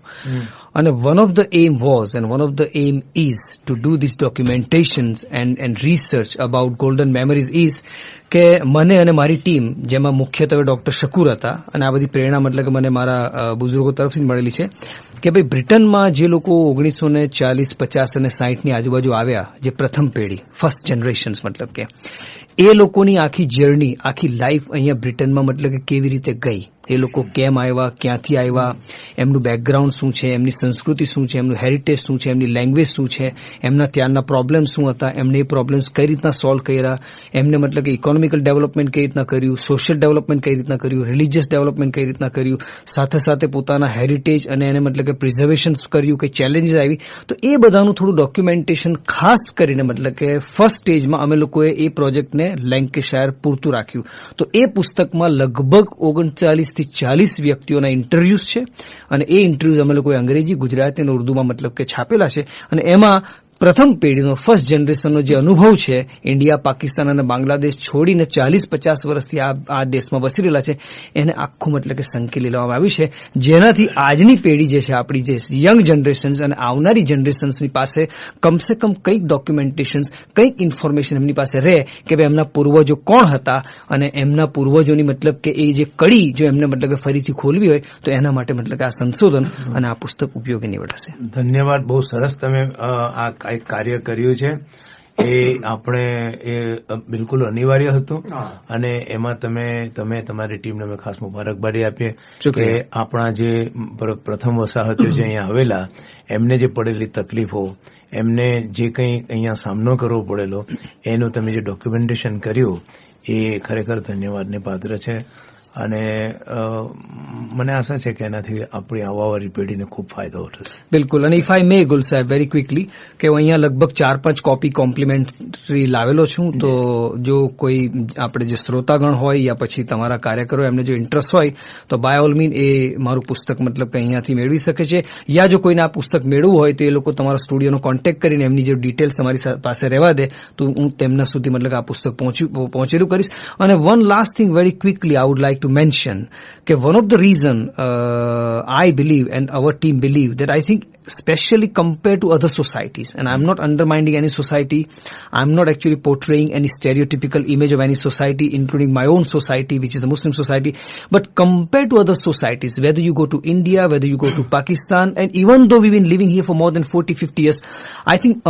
અને one of the aim was and one of the aim is to do this documentations and research about golden memories is કે મને અને મારી ટીમ, જેમાં મુખ્યત્વે ડોક્ટર શકુર હતા, અને આ બધી પ્રેરણા મતલબ કે મને મારા બુઝુર્ગો તરફથી મળેલી છે કે ભાઈ બ્રિટનમાં જે લોકો 1940, 50 અને 60ની આજુબાજુ આવ્યા, જે પ્રથમ પેઢી ફર્સ્ટ જનરેશન્સ, મતલબ કે એ લોકોની આખી જર્ની, આખી લાઈફ અહીંયા બ્રિટનમાં મતલબ કે કેવી રીતે ગઈ, એ લોકો કેમ આવ્યા, ક્યાંથી આવ્યા, એમનું બેકગ્રાઉન્ડ શું છે, એમની સંસ્કૃતિ શું છે, એમનું હેરિટેજ શું છે, એમની લેંગ્વેજ શું છે, એમના ત્યાંના પ્રોબ્લેમ શું હતા, એમને એ પ્રોબ્લેમ્સ કઈ રીતના સોલ્વ કર્યા, એમને મતલબ કે ઇકોનોમિકલ ડેવલપમેન્ટ કઈ રીતના કર્યું, સોશિયલ ડેવલપમેન્ટ કઈ રીતના કર્યું, રિલિજિયસ ડેવલપમેન્ટ કઈ રીતના કર્યું, સાથે સાથે પોતાના હેરિટેજ અને એને મતલબ કે પ્રિઝર્વેશન કર્યું, કઈ ચેલેન્જીસ આવી. તો એ બધાનું થોડું ડોક્યુમેન્ટેશન ખાસ કરીને મતલબ કે ફર્સ્ટ સ્ટેજમાં અમે લોકોએ એ પ્રોજેક્ટને લેન્કેશાયર પૂરતું રાખ્યું. તો એ પુસ્તકમાં લગભગ 39 થી 40 વ્યક્તિઓના ઇન્ટરવ્યુઝ છે, અને એ ઇન્ટરવ્યુઝ અમે લોકોએ અંગ્રેજી, ગુજરાતી અને ઉર્દુમાં મતલબ કે છાપેલા છે. અને એમાં પ્રથમ પેઢીનો, ફર્સ્ટ જનરેશનનો જે અનુભવ છે, ઇન્ડિયા, પાકિસ્તાન અને બાંગ્લાદેશ છોડીને 40-50 વર્ષથી આ દેશમાં વસી રહેલા છે, એને આખું મતલબ કે સંકેલી લેવામાં આવ્યું છે, જેનાથી આજની પેઢી જે છે, આપણી જે યંગ જનરેશન્સ અને આવનારી જનરેશન્સની પાસે કમસે કમ કંઈક ડોક્યુમેન્ટેશન્સ, કંઈક ઇન્ફોર્મેશન એમની પાસે રહે કે ભાઈ એમના પૂર્વજો કોણ હતા, અને એમના પૂર્વજોની મતલબ કે એ જે કડી જો એમને મતલબ કે ફરીથી ખોલવી હોય તો એના માટે મતલબ કે આ સંશોધન અને આ પુસ્તક ઉપયોગી નીવડશે. ધન્યવાદ. બહુ સરસ તમે આ એક કાર્ય કર્યું છે. એ આપણે એ બિલકુલ અનિવાર્ય હતું, અને એમાં તમે તમારી ટીમને અમે ખાસ મુબારકબાદી આપીએ કે આપણા જે પ્રથમ વસાહતીઓ જે અહીંયા આવેલા, એમને જે પડેલી તકલીફો, એમને જે કંઈ અહીંયા સામનો કરવો પડેલો, એનું તમે જે ડોક્યુમેન્ટેશન કર્યું એ ખરેખર ધન્યવાદને પાત્ર છે. અને મને આશા છે કે એનાથી આપણી આવવાવાળી પેઢીને ખૂબ ફાયદો થશે. બિલકુલ. અને ઇફ આઈ મે ગુલ સાહેબ વેરી ક્વિકલી, કે હું અહીંયા લગભગ 4-5 કોપી કોમ્પ્લિમેન્ટરી લાવેલો છું. તો જો કોઈ આપણે જે શ્રોતાગણ હોય યા પછી તમારા કાર્યકરો, એમને જો ઇન્ટરેસ્ટ હોય તો બાય ઓલ મીન એ મારું પુસ્તક મતલબ કે અહીંયાથી મેળવી શકે છે. યા જો કોઈને આ પુસ્તક મેળવવું હોય તો એ લોકો તમારા સ્ટુડિયોનો કોન્ટેક્ટ કરીને એમની જે ડિટેલ્સ તમારી પાસે રહેવા દે તો હું તેમના સુધી મતલબ આ પુસ્તક પહોંચેલું કરીશ. અને one last thing very quickly I would like to mention that one of the reason I believe and our team believe that I think especially compared to other societies, and I'm not undermining any society, I'm not actually portraying any stereotypical image of any society, including my own society, which is the Muslim society, but compared to other societies, whether you go to India, whether you go to Pakistan, and even though we've been living here for more than 40-50 years, I think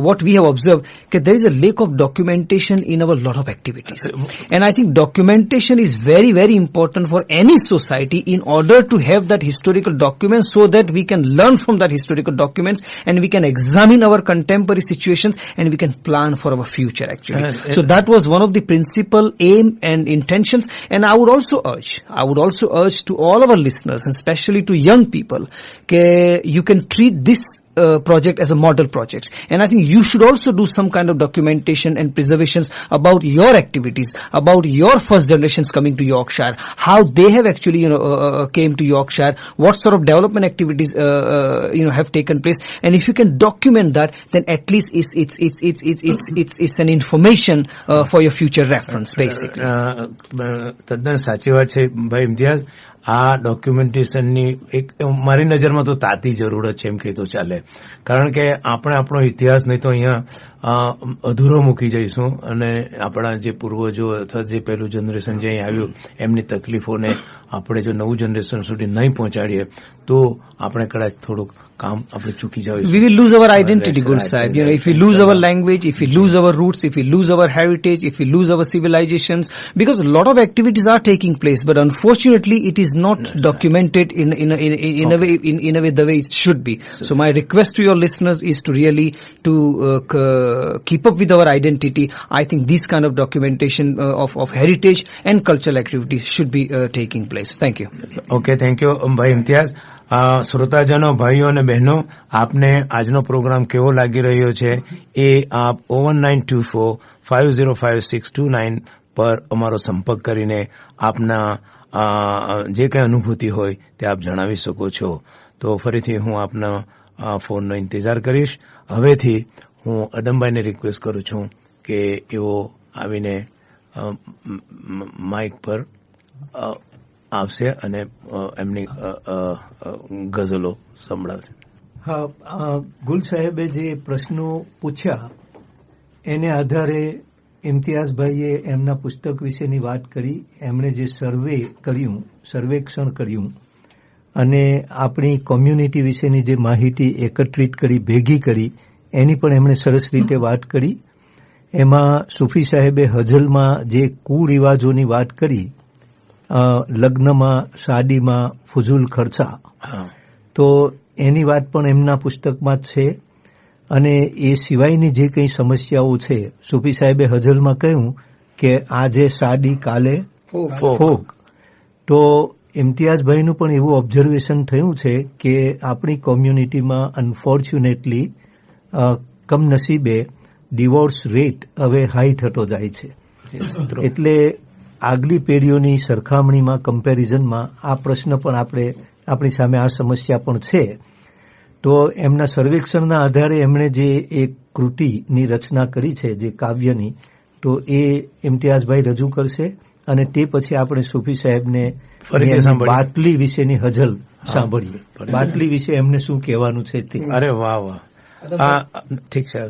what we have observed that there is a lack of documentation in our lot of activities. And I think documentation is very, very important for any society in order to have that historical document so that we can learn from that historical documents and we can examine our contemporary situations and we can plan for our future actually. So that was one of the principal aim and intentions. And I would also urge to all our listeners and especially to young people that you can treat this project as a model project, and I think you should also do some kind of documentation and preservations about your activities, about your first generations coming to Yorkshire, how they have actually came to Yorkshire, what sort of development activities have taken place, and if you can document that, then at least it's an information for your future reference basically. તદ્દન સાચી વાત છે ભાઈ ઇમ્તિયાઝ. આ ડોક્યુમેન્ટેશનની એક મારી નજરમાં તો તાતી જરૂરત છે એમ કહી તો ચાલે, કારણ કે આપણે આપણો ઇતિહાસ નહીં તો અહીંયા અધૂરો મૂકી જઈશું, અને આપણા જે પૂર્વજો અથવા જે પહેલું જનરેશન જે અહીં આવ્યું એમની તકલીફોને આપણે જો નવું જનરેશન સુધી નહીં પહોંચાડીએ તો આપણે કદાચ થોડુંક કામ આપણે ચૂકી જઈશું. We will lose our identity, Gul Sahib. If we lose our language, if we lose our roots, if we lose our heritage, if we lose our civilizations, because a lot of activities are taking place, but unfortunately it is not documented in a way the way it should be. So my request to your listeners is to really keep up with our identity. I think this kind of documentation of heritage and cultural activities should be taking place. Thank you. Okay, thank you ભાઈ ઇમ્તિયાઝ. શ્રોતાજનો, ભાઈઓ અને બહેનો, આપને આજનો પ્રોગ્રામ કેવો લાગી રહ્યો છે એ આપ 01924505629 પર અમારો સંપર્ક કરીને આપના જે કંઈ અનુભૂતિ હોય તે આપ જણાવી શકો છો. તો ફરીથી હું આપના ફોનનો ઇંતજાર કરીશ. હવેથી હું અદમભાઈને રિક્વેસ્ટ કરું છું કે એઓ આવીને માઇક પર આવશે અને એમની ગઝલો સંભળાવશે. હા, ગુલ સાહેબે જે પ્રશ્નો પૂછ્યા એને આધારે ઇમ્તિયાઝભાઈએ એમના પુસ્તક વિશેની વાત કરી. એમણે જે સર્વેક્ષણ કર્યું અને આપણી કોમ્યુનિટી વિશેની જે માહિતી એકત્રિત કરી, ભેગી કરી, એની પણ એમણે સરસ રીતે વાત કરી. એમાં સુફી સાહેબે હઝલમાં જે કુરિવાજોની વાત કરી, લગ્નમાં, શાદીમાં ફુઝુલ ખર્ચા, તો એની વાત પણ એમના પુસ્તકમાં જ છે. અને એ સિવાયની જે કંઈ સમસ્યાઓ છે, સુફી સાહેબે હઝલમાં કહ્યું કે આજે શાદી કાલે ફોક. તો ઇમ્તિયાઝભાઈનું પણ એવું ઓબ્ઝર્વેશન થયું છે કે આપણી કોમ્યુનિટીમાં અનફોર્ચ્યુનેટલી કમનસીબે ડિવોર્સ રેટ હવે હાઈ થતો જાય છે. એટલે આગલી પેઢીઓની સરખામણીમાં, કમ્પેરિઝનમાં આ પ્રશ્ન પણ આપણી સામે આ સમસ્યા પણ છે. તો એમના સર્વેક્ષણના આધારે એમણે જે એક કૃતિની રચના કરી છે, જે કાવ્યની, તો એ ઇમ્તિયાઝભાઈ રજૂ કરશે. અને તે પછી આપણે સુફી સાહેબને બાટલી વિશેની હઝલ સાંભળીએ. બાટલી વિશે એમને શું કહેવાનું છે તે. અરે વાહ વાહ, ઠીક છે.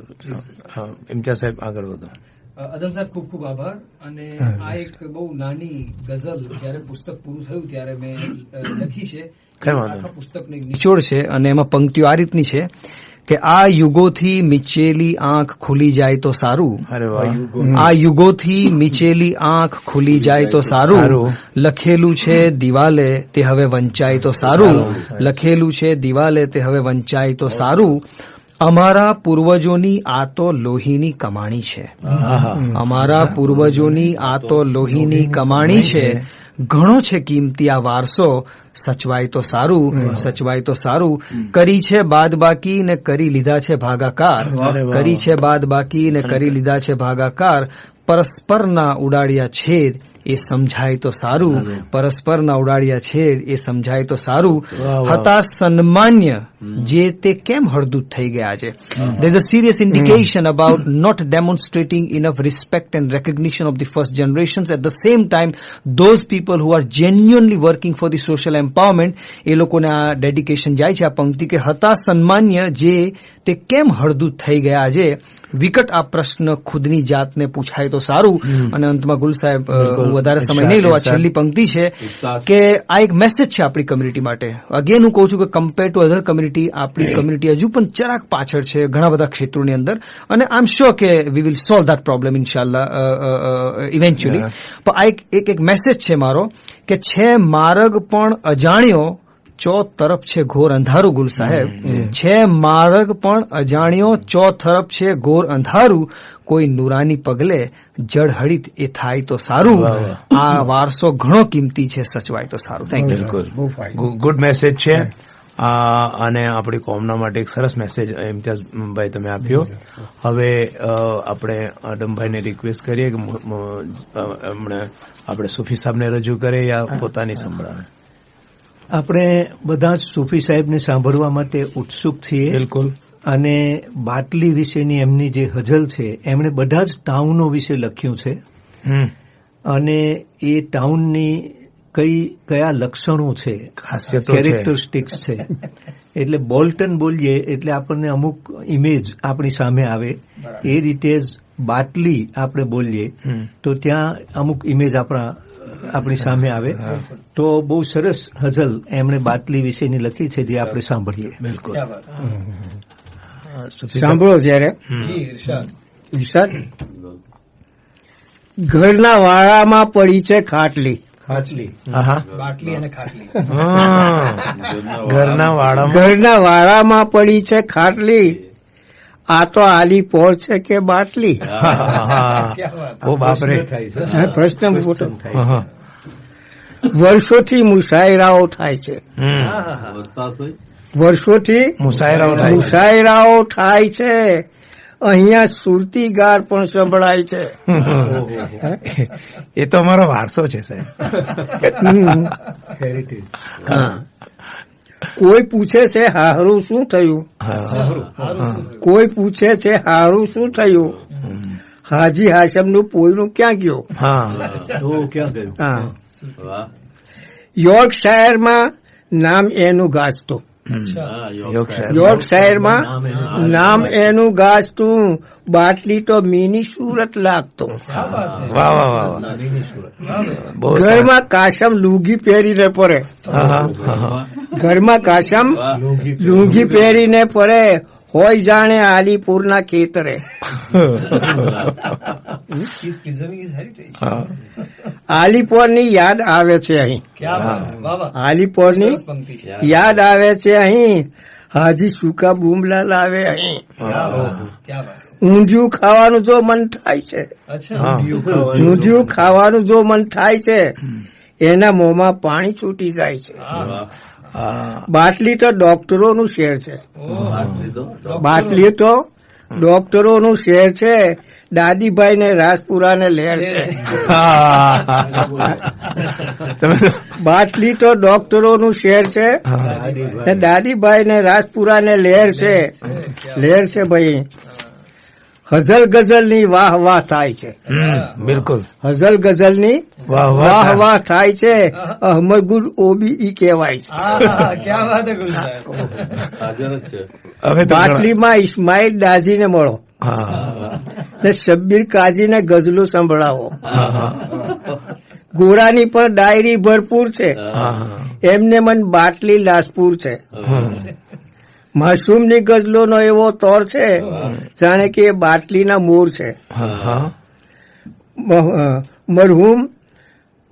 ઇમ્તિયાઝ સાહેબ આગળ વધો. અદમ સાહેબ, ખૂબ ખૂબ આભાર. અને આ એક બહુ નાની ગઝલ જયારે પુસ્તક પૂરું થયું ત્યારે મેં લખી છે. આખા પુસ્તકની નિચોડ છે અને એમાં પંક્તિઓ આ રીતની છે કે આ યુગોથી મીચેલી આંખ ખુલી જાય તો સારું. આ યુગોથી મીચેલી આંખ ખુલી જાય તો સારું. લખેલું છે દિવાલે તે હવે વંચાય તો સારું. લખેલું છે દિવાલે તે હવે વંચાય તો સારું. અમારા પૂર્વજોની આ તો લોહીની કમાણી છે. અમારા પૂર્વજોની આ તો લોહીની કમાણી છે. ઘણો છે કિંમતી આ વારસો, સચવાય તો સારું. સચવાય તો સારું. કરી છે બાદબાકી ને કરી લીધા છે ભાગાકાર. કરી છે બાદબાકી ને કરી લીધા છે ભાગાકાર. પરસ્પરના ઉડાડ્યા છેદ એ સમજાય તો સારું. પરસ્પરના ઉડાડ્યા છેદ એ સમજાય તો સારું. હતા સન્માન્ય જે તે કેમ હળદૂત થઈ ગયા છે. there is a serious indication about not demonstrating enough respect and recognition of the first generations. At the same time, those people who are genuinely working for the social empowerment, એ લોકોને આ ડેડિકેશન જાય છે. આ પંક્તિ કે હતા સન્માન્ય જે તે કેમ હળદૂત થઈ ગયા છે. વિકટ આ પ્રશ્ન ખુદની જાતને પૂછાય તો સારું. અને અંતમાં ગુલ સાહેબ, વધારે સમય નહીં લો, આ છેલ્લી પંક્તિ છે કે આ એક મેસેજ છે આપણી કમ્યુનિટી માટે. અગેન હું કહું છું કે કમ્પેર ટુ અધર કમ્યુનિટી, આપણી કમ્યુનિટી હજુ પણ જરાક પાછળ છે ઘણા બધા ક્ષેત્રોની અંદર. અને આઈ એમ શ્યોર કે we will solve that problem ઇન્શાલ્લાહ ઇવેન્ચ્યુઅલી. પણ આ એક મેસેજ છે મારો કે છે માર્ગ પણ અજાણ્યો, ચો તરફ છે ઘોર અંધારું. ગુલ સાહેબ, છે માર્ગ પણ અજાણ્યો, ચો તરફ છે ઘોર અંધારું. કોઈ નુરાની પગલે જળહળિત એ થાય તો સારું. આ વારસો ઘણો કિંમતી છે, સચવાય તો સારું. Thank you. બિલકુલ ગુડ મેસેજ છે. અને આપણી કોમના માટે એક સરસ મેસેજ ઇમ્તિયાઝભાઈ તમે આપ્યો. હવે આપણે અદમભાઈને રિક્વેસ્ટ કરીએ કે આપણે સુફી સાહેબને રજૂ કરે યા પોતાની સંભળાવે. આપણે બધા જ સુફી સાહેબને સાંભળવા માટે ઉત્સુક છીએ. બિલકુલ. અને બાટલી વિશેની એમની જે હઝલ છે, એમણે બધા જ ટાઉનો વિશે લખ્યું છે. અને એ ટાઉનની કયા લક્ષણો છે, કેરેક્ટરિસ્ટિક્સ છે. એટલે બોલ્ટન બોલીએ એટલે આપણને અમુક ઇમેજ આપણી સામે આવે. એ રીતે જ બાટલી આપણે બોલીએ તો ત્યાં અમુક ઇમેજ આપણી સામે આવે. તો બહુ સરસ હઝલ એમણે બાટલી વિશેની લખી છે, જે આપણે સાંભળીએ. બિલકુલ. સાંભળો ત્યારે. ઇરશાદ, ઘરના વાળામાં પડી છે ખાટલી. બાટલી અને ખાટલી. ઘરના વાળામાં પડી છે ખાટલી. આ તો આલી પોર છે કે બાટલી. પ્રશ્ન મોટો થાય. વર્ષોથી મુશાયરાઓ થાય છે. વર્ષોથી મુશાયરાઓ થાય છે. અહીંયા સુરતી ગાર પણ સંભળાય છે. એ તો અમારો વારસો છે સાહેબ. કોઈ પૂછે છે હારું શું થયું, કોઈ પૂછે છે હારું શું થયું, હાજી હાશમ નું પોયરું ક્યાં ગયો. યોર્કશાયરમાં નામ એનું ગાજતું, યોર્કશાયરમાં નામ એનું ગાજતું, બાટલી તો મિની સુરત લાગતું. વાહ વાહ વાહ. ઘરમાં કાશમ લુંગી પહેરીને પડે, ઘરમાં કાશમ લુંગી પહેરીને પડે, હોય જાણે આલીપુરના ખેતરે. આલીપોરની યાદ આવે છે અહીં, આલીપોરની યાદ આવે છે અહીં, હાજી સુકા બુમલા લાવે અહીં. ઊંધિયું ખાવાનું જો મન થાય છે, ઊંધિયું ખાવાનું જો મન થાય છે, એના મોંમાં પાણી છૂટી જાય છે. બાટલી તો ડોક્ટરોનું શહેર છે, બાટલી તો ડોક્ટરોનું શહેર છે, દાદીભાઈ ને રાજપુરાને લહેર છે. બાટલી તો ડોક્ટરોનું શહેર છે, દાદીભાઈ ને રાજપુરાને લહેર છે, લહેર છે ભાઈ. હઝલ ગઝલ ની વાહ વાહ થાય છે, બિલકુલ હઝલ ગઝલ ની વાહ વાહ થાય છે, અહમદ ગુલ ઓબી કહેવાય છે. બાટલીમાં ઇસ્માઇલ દાજીને મળો ને શબ્બીર કાજીને ગઝલો સંભળાવો. ગોરાની પણ ડાયરી ભરપૂર છે, એમને મન બાટલી લાસપુર છે. માસૂમની ગઝલોનો એવો તોર છે, જાણે કે બાટલીના મોર છે. મરહૂમ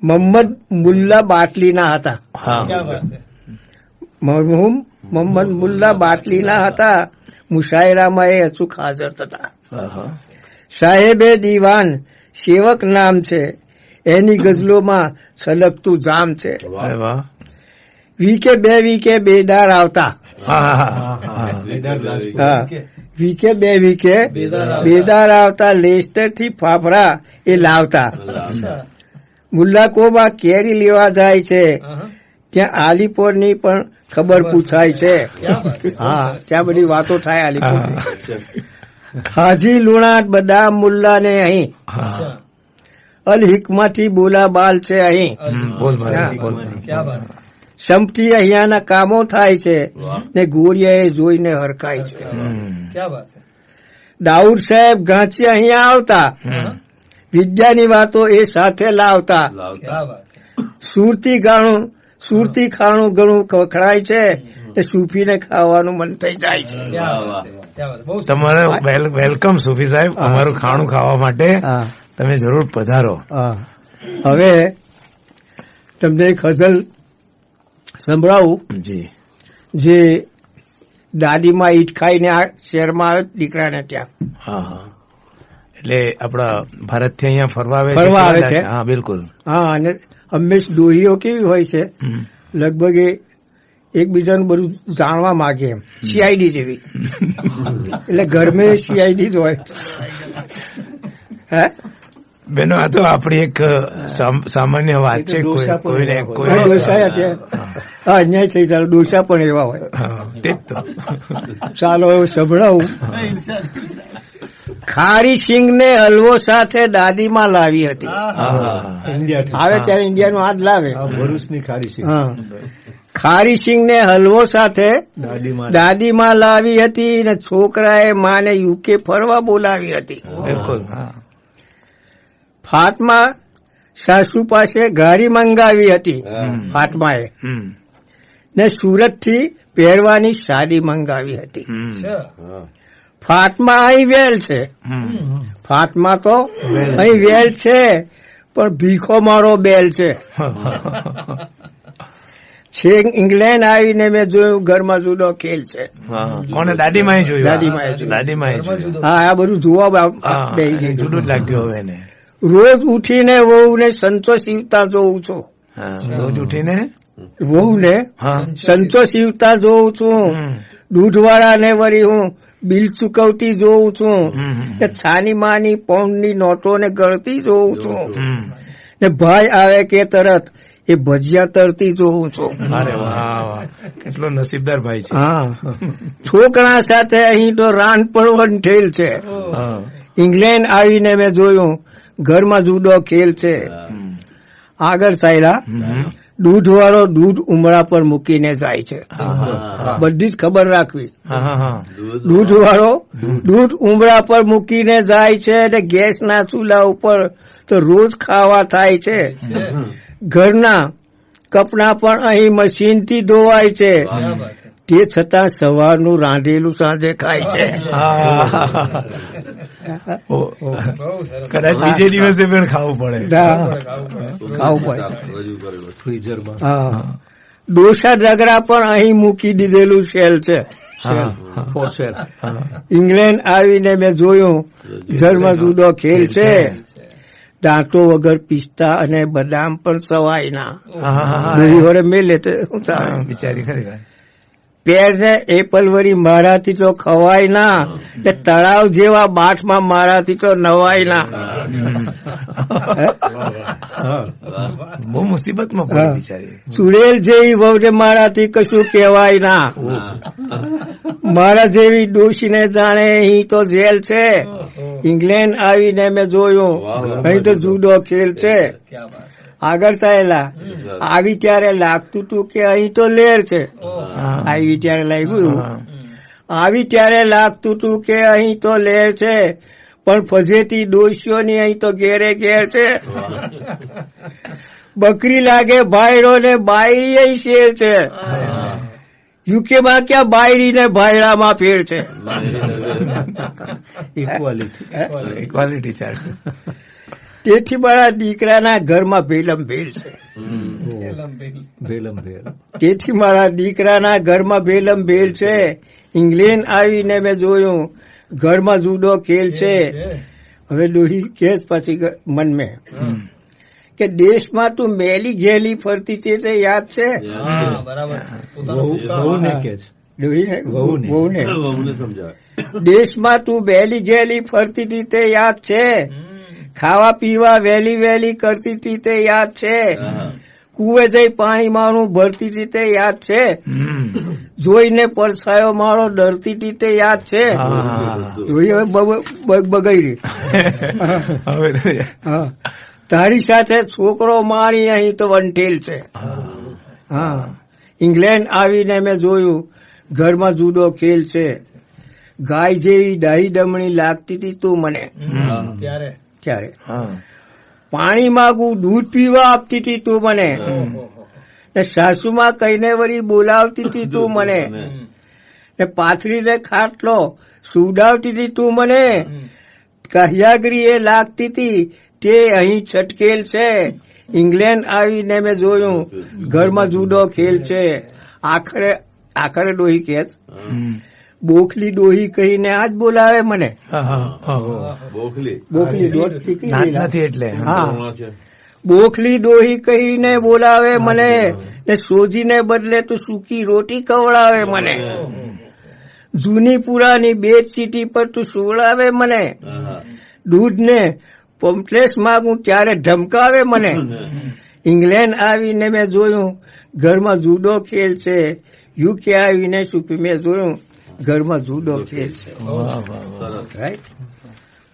મોહમ્મદ મુલ્લા બાટલીના હતા, મરહૂમ મોહમ્મદ મુલ્લા બાટલીના હતા, મુશાયરામાં એ અચૂક હાજર થતા. સાહેબે દીવાન સેવક નામ છે, એની ગઝલોમાં છલકતું જામ છે. વીકે બેદાર આવતા, વીકે બેદાર આવતા, લેસ્ટર થી ફાફડા એ લાવતા. મુલ્લાકોમાં કેરી લેવા જાય છે, ત્યાં આલીપોરની પણ ખબર પૂછાય છે. હા, ત્યાં બધી વાતો થાય આલીપોરની. હાજી લુણાટ બદામ મુલ્લા ને અહીં, અલ હિકમાથી બોલાબાલ છે અહીં. સંપટી અહીંયાના કામો થાય છે ને ગોળિયા જોઈને હરખાય છે. દાઉદ સાહેબ ગાંચી અહીંયા આવતા, વિદ્યાની વાતો એ સાથે લાવતા. સુરતી ખાણું ઘણું વખણાય છે ને સૂફીને ખાવાનું મન થઈ જાય છે. તમારે વેલકમ સૂફી સાહેબ, અમારું ખાણું ખાવા માટે તમે જરૂર પધારો. હવે તમને એક ગઝલ સંભળાવું જી, જે દાદીમાં ઈટ ખાઈને આ શહેરમાં આવે દીકરાને ત્યાં. હા, એટલે આપડા ભારતથી અહીંયા ફરવા આવે છે. હા બિલકુલ. હા, અને હંમેશ ડોહીઓ કેવી હોય છે, લગભગ એકબીજાનું બધું જાણવા માંગે એમ, સીઆઈડી જેવી. એટલે ઘરમાં સીઆઈડી જ હોય. હે બેનો, આ તો આપણી એક સામાન્ય વાત છે. કોઈને અન્યાય થઈ જાય, ડોસા પણ એવા હોય. તે જ તો. ચાલો એવું સંભળાવું. ખારી સિંગ ને હલવો સાથે દાદીમાં લાવી હતી. આવે ત્યારે ઇન્ડિયાનો હાથ લાવે. ભરૂચની ખારી સિંગ. ખારી સિંગ ને હલવો સાથે દાદીમાં લાવી હતી ને છોકરાએ માને યુકે ફરવા બોલાવી હતી. બિલકુલ. ફાતમા સાસુ પાસે ગાડી મંગાવી હતી ફાતમાએ, ને સુરત થી પહેરવાની સાડી મંગાવી હતી. ફાતમા અહીં વેલ છે, ફાતમા તો અહીં વેલ છે, પણ ભીખો મારો બેલ છે. છેક ઇંગ્લેન્ડ આવીને મેં જોયું ઘરમાં જુદો ખેલ છે. કોને? દાદીમાએ જોયું. દાદીમાએ જોયું. હા, આ બધું જોવા જુદું જ લાગ્યું હવે એને. રોજ ઉઠીને વહુને સંતો સીવતા જોઉં છું. રોજ ઉઠીને વહુને સંતો સીવતા જોઉં છું. દૂધવાળાને વળી હું બિલ ચૂકવતી જોઉં છું, ને છાની માની પાઉન્ડની નોટો ને ગળતી જોઉં છું, ને ભાઈ આવે કે તરત એ ભજીયા તરતી જોઉં છું. અરે વાહ વાહ, કેટલો નસીબદાર ભાઈ છે. હા, છોકરા સાથે અહીં તો રાન પણ વંઠેલ છે. ઇંગ્લેન્ડ આવીને મેં જોયું ઘરમાં જુદો ખેલ છે. આગળ ચાલ્યા, દૂધ વાળો દૂધ ઉમરા પર મૂકીને જાય છે. બધી જ ખબર રાખવી. દૂધ વાળો દૂધ ઉમરા પર મૂકીને જાય છે, અને ગેસના ચૂલા ઉપર તો રોજ ખાવા થાય છે. ઘરના કપડા પણ અહીં મશીનથી ધોવાય છે, તે છતાં સવારનું રાંધેલું સાંજે ખાય છે. કદાચ બીજે દિવસે પણ ખાવું પડે. ખાવું પડે ફ્રીઝરમાં. હા, ડોસા રગડા પણ અહીં મૂકી દીધેલું શેલ છે. ઇંગ્લેન્ડ આવીને મેં જોયું ઘરમાં જુદો ખેલ છે. દાંતો વગર પિસ્તા અને બદામ પણ સવાય ના. દોરી વડે મેલે બિચારી ખરી વાત. પેરને એપલ વળી મારાથી તો ખવાય ના, ને તળાવ જેવા બાઠમાં મારાથી તો નવાય ના. બહુ મુસીબતમાં પડી બિચારી. સુરેલ જેવી વહુને મારાથી કશું કહેવાય ના. મારા જેવી ડોશીને જાણે અહીં તો જેલ છે. ઇંગ્લેન્ડ આવીને મેં જોયું અહીં તો જુદો ખેલ છે. આગળ ચાલેલા, આવી ત્યારે લાગતું હતું કે અહીં તો લેર છે. આવી ત્યારે લાગ્યું, આવી ત્યારે લાગતું હતું કે અહીં તો લેર છે, પણ ફજેતી ડોશીઓની અહીં તો ઘેરે ઘેર છે. બકરી લાગે ભાયડો ને બાયરી અહીં શેર છે. યુકેમાં ક્યાં બાયરી ને ભાયડામાં ફેર છે. ઇક્વાલિટી છે. તેથી મારા દીકરાના ઘરમાં ભેલમ ભેલ છે. તેથી મારા દીકરાના ઘરમાં ભેલમ ભેલ છે. ઇંગ્લેન્ડ આવીને મેં જોયું ઘરમાં જુદો ખેલ છે. હવે દોહી કે પછી મન મેં કે દેશમાં તું મેલી ઘેલી ફરતી છે તે યાદ છે. દેશમાં તું બેલી ઘેલી ફરતી હતી તે યાદ છે. ખાવા પીવા વહેલી વહેલી કરતી હતી તે યાદ છે. કુવે જઈ પાણી મારું ભરતી હતી તે યાદ છે. જોઈને પરસાયો મારો ડરતી હતી તે યાદ છે. બગડી તારી સાથે છોકરો મારી અહીં તો વંઠેલ છે. હા, ઇંગ્લેન્ડ આવીને મેં જોયું ઘરમાં જુદો ખેલ છે. ગાય જેવી ડાહી ડમણી લાગતી હતી તું મને ત્યારે. પાણી માગું દૂધ પીવા આપતી હતી તું મને, ને સાસુમાં કહીને વળી બોલાવતી હતી તું મને, ને પાથરીને ખાટલો સુવડાવતી હતી તું મને. કહ્યાગરી એ લાગતી હતી તે અહીં છટકેલ છે. ઇંગ્લેન્ડ આવીને મેં જોયું ઘરમાં જુદો ખેલ છે. આખરે ડોહી કે બોખલી ડોહી કહીને આજ બોલાવે મને. નથી એટલે બોખલી ડોહી કહીને બોલાવે મને, ને સોજીને બદલે તો સૂકી રોટી ખવડાવે મને. જૂની પુરાની બેડ સીટી પર તું સુવડાવે મને. દૂધને પમ્પલેસ માગું ત્યારે ધમકાવે મને. ઇંગ્લેન્ડ આવીને મેં જોયું ઘરમાં જુદો ખેલ છે. યુકે આવીને સુપી મેં જોયું ઘરમાં જુદો ખેલ છે. રાઈટ,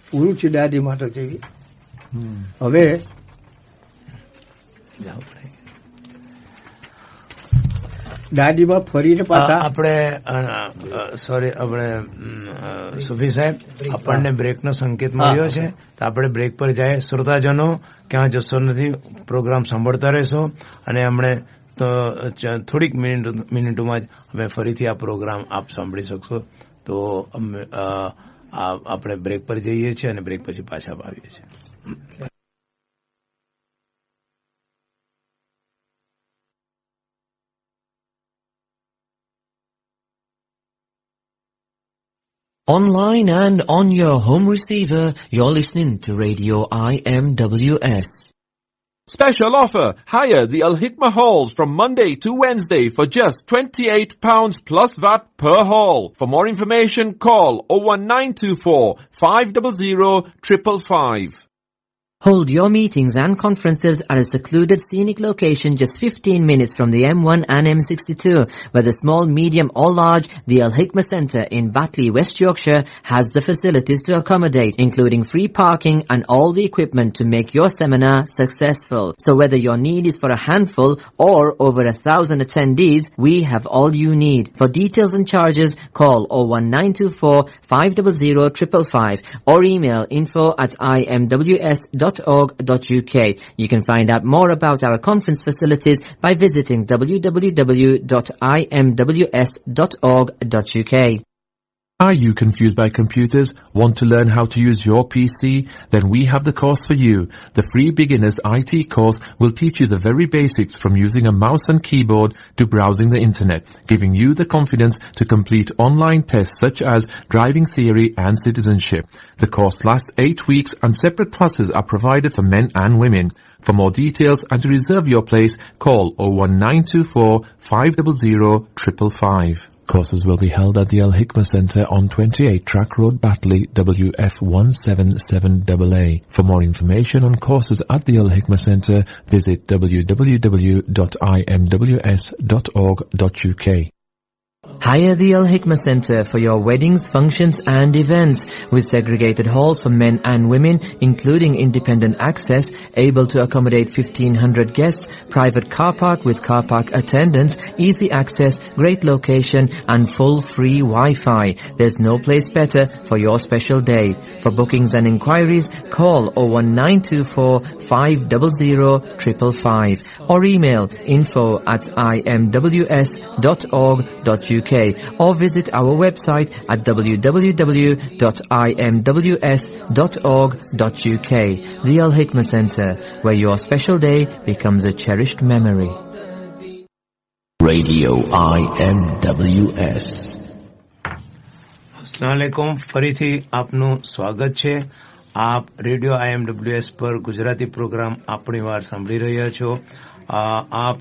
પૂરું છે દાદી માટે જેવી. હવે દાદીમાં ફરીને પાછા આપણે સુફી સાહેબ, આપણને બ્રેકનો સંકેત મળ્યો છે, તો આપણે બ્રેક પર જાય. શ્રોતાજનો ક્યાં જશો નથી, પ્રોગ્રામ સાંભળતા રહેશો. અને હમણે તો થોડીક મિનિટોમાં જ હવે ફરીથી આ પ્રોગ્રામ આપ સાંભળી શકશો. તો આપણે બ્રેક પર જઈએ છીએ અને બ્રેક પછી પાછા આવીએ છીએ. Online and on your home receiver, you're listening to Radio IMWS. Special offer. Hire the Al Hikmah halls from Monday to Wednesday for just £28 plus VAT per hall. For more information, call 01924 500 555. Hold your meetings and conferences at a secluded scenic location just 15 minutes from the M1 and M62, whether small, medium or large, the Al Hikmah Centre in Batley, West Yorkshire has the facilities to accommodate, including free parking and all the equipment to make your seminar successful. So whether your need is for a handful or over 1,000 attendees, we have all you need. For details and charges, call 01924 500 555 or email info@imws.org.uk. You can find out more about our conference facilities by visiting www.imws.org.uk. Are you confused by computers? Want to learn how to use your PC? Then we have the course for you. The free beginners IT course will teach you the very basics from using a mouse and keyboard to browsing the internet, giving you the confidence to complete online tests such as driving theory and citizenship. The course lasts 8 weeks and separate classes are provided for men and women. For more details and to reserve your place, call 01924 500 555. Courses will be held at the Al Hikmah Centre on 28 Track Road, Batley, WF177AA. For more information on courses at the Al Hikmah Centre, visit www.imws.org.uk. Hire the Al Hikmah Centre for your weddings, functions and events with segregated halls for men and women, including independent access, able to accommodate 1,500 guests, private car park with car park attendants, easy access, great location and full free Wi-Fi. There's no place better for your special day. For bookings and inquiries, call 01924 500 555 or email info@imws.org.uk or visit our website at www.imws.org.uk. The Al Hikmah Centre, where your special day becomes a cherished memory. Radio IMWS. अस्सलामुअलैकुम, ફરીથી આપનું સ્વાગત છે. આપ રેડિયો IMWS પર ગુજરાતી પ્રોગ્રામ આપણી વાર સાંભળી રહ્યા છો. આપ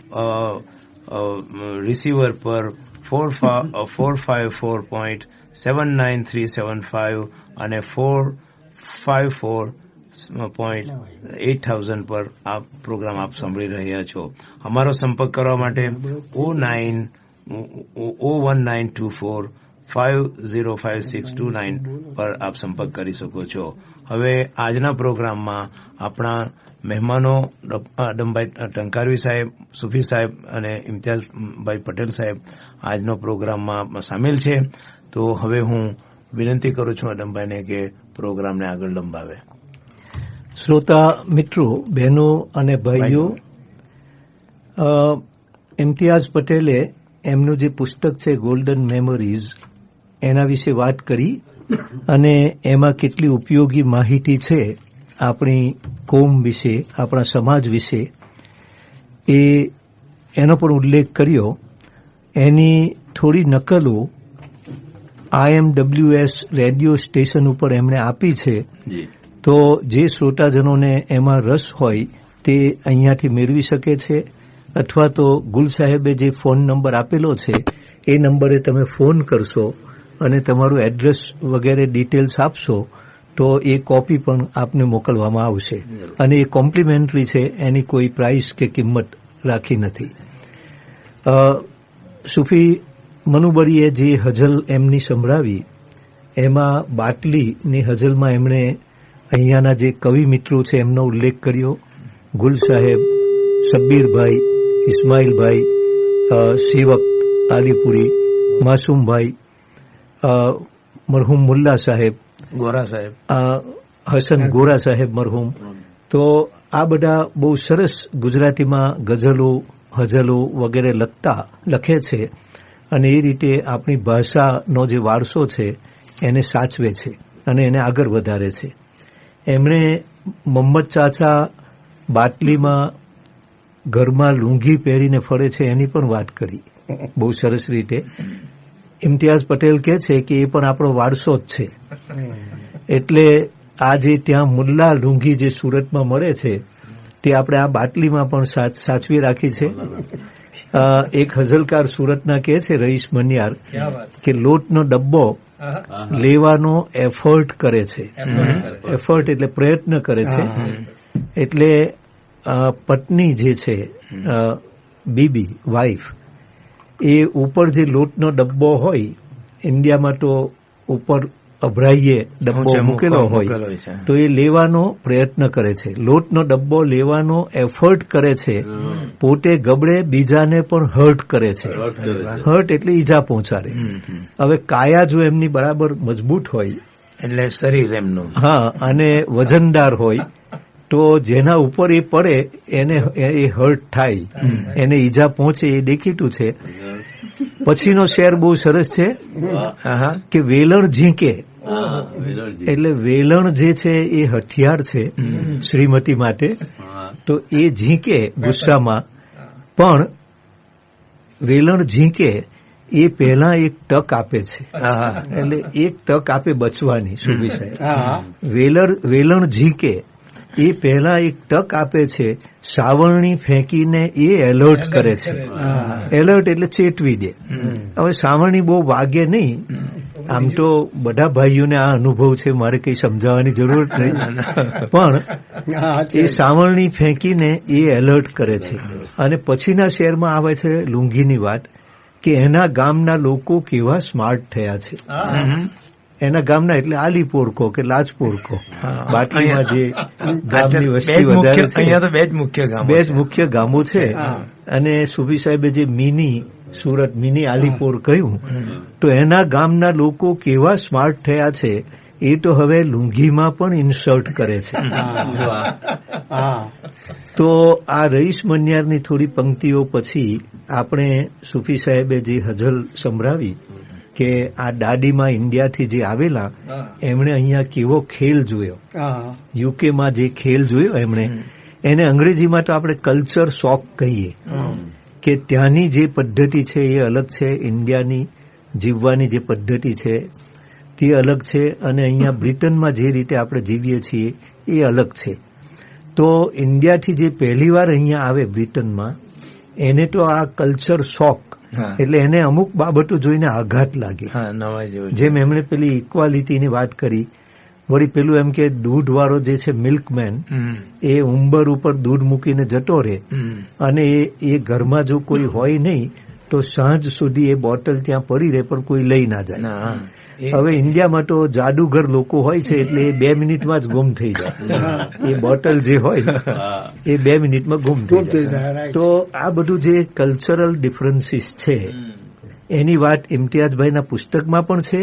રિસીવર પર 454.79375 અને 454.8000 પર આ પ્રોગ્રામ આપ સાંભળી રહ્યા છો. અમારો સંપર્ક કરવા માટે 01924 505629 પર આપ સંપર્ક કરી શકો છો. હવે આજના પ્રોગ્રામમાં આપણા મહેમાનો આદમભાઈ ટંકારવી સાહેબ, સુફી સાહેબ અને ઇમ્તિયાઝભાઈ પટેલ સાહેબ આજનો પ્રોગ્રામમાં સામેલ છે. તો હવે હું વિનંતી કરું છું આદમભાઈને કે પ્રોગ્રામને આગળ લંબાવે. શ્રોતા મિત્રો, બહેનો અને ભાઈઓ, ઇમ્તિયાઝ પટેલે એમનું જે પુસ્તક છે ગોલ્ડન મેમરીઝ એના વિશે વાત કરી અને એમાં કેટલી ઉપયોગી માહિતી છે આપણી કોમ વિશે, આપણા સમાજ વિશે, એનો પણ ઉલ્લેખ કર્યો. એની થોડી નકલો IMWS રેડિયો સ્ટેશન ઉપર એમણે આપી છે. તો જે શ્રોતાજનોને એમાં રસ હોય તે અહીંયાથી મેળવી શકે છે, અથવા તો ગુલ સાહેબે જે ફોન નંબર આપેલો છે એ નંબરે તમે ફોન કરશો અને તમારું એડ્રેસ વગેરે ડિટેલ્સ આપશો તો એ કોપી પણ આપને મોકલવામાં આવશે. અને એ કોમ્પ્લિમેન્ટરી છે, એની કોઈ પ્રાઇસ કે કિંમત રાખી નથી. સુફી મનુબરીએ જે હઝલ એમની સંભળાવી એમાં બાટલીની હઝલમાં એમણે અહીંયાના જે કવિ મિત્રો છે એમનો ઉલ્લેખ કર્યો. ગુલ સાહેબ, શબ્બીરભાઈ, ઇસ્માઇલભાઈ, સેવક આલીપુરી, માસૂમભાઈ, મરહુમ મુલ્લા સાહેબ, ગોરા સાહેબ, હસન ગોરા સાહેબ મરહુમ. તો આ બધા બહુ સરસ ગુજરાતીમાં ગઝલો, હઝલો વગેરે લખે છે અને એ રીતે આપણી ભાષાનો જે વારસો છે એને સાચવે છે અને એને આગળ વધારે છે. એમણે મોહમ્મદ ચાચા બાટલીમાં ઘરમાં લુંગી પહેરીને ફરે છે એની પણ વાત કરી બહુ સરસ રીતે. ઇમ્તિયાઝ પટેલ કહે છે કે એ પણ આપણો વારસો જ છે. એટલે આ જે ત્યાં મુલ્લા લુંગી જે સુરતમાં મળે છે તે આપણે આ બાટલીમાં પણ સાચવી રાખી છે. એક હઝલકાર સુરતના કહે છે, રઈસ મનિયાર, કે લોટનો ડબ્બો લેવાનો એફર્ટ કરે છે. એફર્ટ એટલે પ્રયત્ન કરે છે. એટલે પત્ની જે છે, બીબી વાઇફ, એ ઉપર જે લોટનો ડબ્બો હોય, ઇન્ડિયામાં તો ઉપર અભરાઈએ ડબ્બો મૂકેલો હોય, તો એ લેવાનો પ્રયત્ન કરે છે. લોટનો ડબ્બો લેવાનો એફર્ટ કરે છે. પોતે ગબડે, બીજાને પણ હર્ટ કરે છે. હર્ટ એટલે ઈજા પહોંચાડે. હવે કાયા જો એમની બરાબર મજબૂત હોય, એટલે શરીર એમનું, હા, અને વજનદાર હોય, તો જેના ઉપર એ પડે એને એ હર્ટ થાય, એને ઈજા પહોંચે, એ દેખીતું છે. પછીનો શેર બહુ સરસ છે કે વેલણ ઝીંકે. એટલે વેલણ જે છે એ હથિયાર છે શ્રીમતી માટે. તો એ ઝીંકે ગુસ્સામાં, પણ વેલણ ઝીંકે એ પહેલા એક તક આપે છે. એટલે એક તક આપે બચવાની. સુભી સાહેબ, વેલણ ઝીંકે એ પહેલા એક તક આપે છે. સાવરણી ફેંકીને એ એલર્ટ કરે છે. એલર્ટ એટલે ચેતવી દે. હવે સાવરણી બહુ વાગે નહીં. આમ તો બધા ભાઈઓને આ અનુભવ છે, મારે કઈ સમજાવવાની જરૂર નહીં, પણ એ સાવરણી ફેંકીને એ એલર્ટ કરે છે. અને પછીના શેરમાં આવે છે લુંગીની વાત, કે એના ગામના લોકો કેવા સ્માર્ટ થયા છે. એના ગામના એટલે આલીપોરકો કે લાજપોરકો, બાટલીમાં જે ગામની વસ્તી વધારે છે, અહીંયા તો બે જ મુખ્ય ગામો છે. અને સુફી સાહેબે જે મિની સુરત, મિની આલીપોર કહ્યું, તો એના ગામના લોકો કેવા સ્માર્ટ થયા છે, એ તો હવે લુંગીમાં પણ ઇન્સર્ટ કરે છે. તો આ રઈસ મનિયારની થોડી પંક્તિઓ પછી આપણે સુફી સાહેબે જે હઝલ સંભળાવી, કે આ દાદીમાં ઇન્ડિયાથી જે આવેલા, એમણે અહીંયા કેવો ખેલ જોયો, યુકેમાં જે ખેલ જોયો એમણે, એને અંગ્રેજીમાં તો આપણે કલ્ચર શોક કહીએ, કે ત્યાંની જે પદ્ધતિ છે એ અલગ છે, ઇન્ડિયાની જીવવાની જે પદ્ધતિ છે તે અલગ છે, અને અહીંયા બ્રિટનમાં જે રીતે આપણે જીવીએ છીએ એ અલગ છે. તો ઇન્ડિયાથી જે પહેલી વાર અહીંયા આવે બ્રિટનમાં, એને તો આ કલ્ચર શોક, એટલે એને અમુક બાબતો જોઈને આઘાત લાગે. જેમ એમણે પેલી ઇક્વાલિટીની વાત કરી, વળી પેલું એમ કે દૂધ વાળો જે છે મિલ્કમેન, એ ઉંબર ઉપર દૂધ મૂકીને જતો રહે, અને એ ઘરમાં જો કોઈ હોય નહીં તો સાંજ સુધી એ બોટલ ત્યાં પડી રહે, પણ કોઈ લઈ ના જાય. હવે ઇન્ડિયામાં તો જાદુગર લોકો હોય છે, એટલે એ 2 મિનિટમાં જ ગુમ થઈ જાય. એ બોટલ જે હોય એ 2 મિનિટમાં ગુમ થઈ જાય. તો આ બધું જે કલ્ચરલ ડિફરન્સીસ છે એની વાત ઇમ્તિયાઝભાઈના પુસ્તકમાં પણ છે,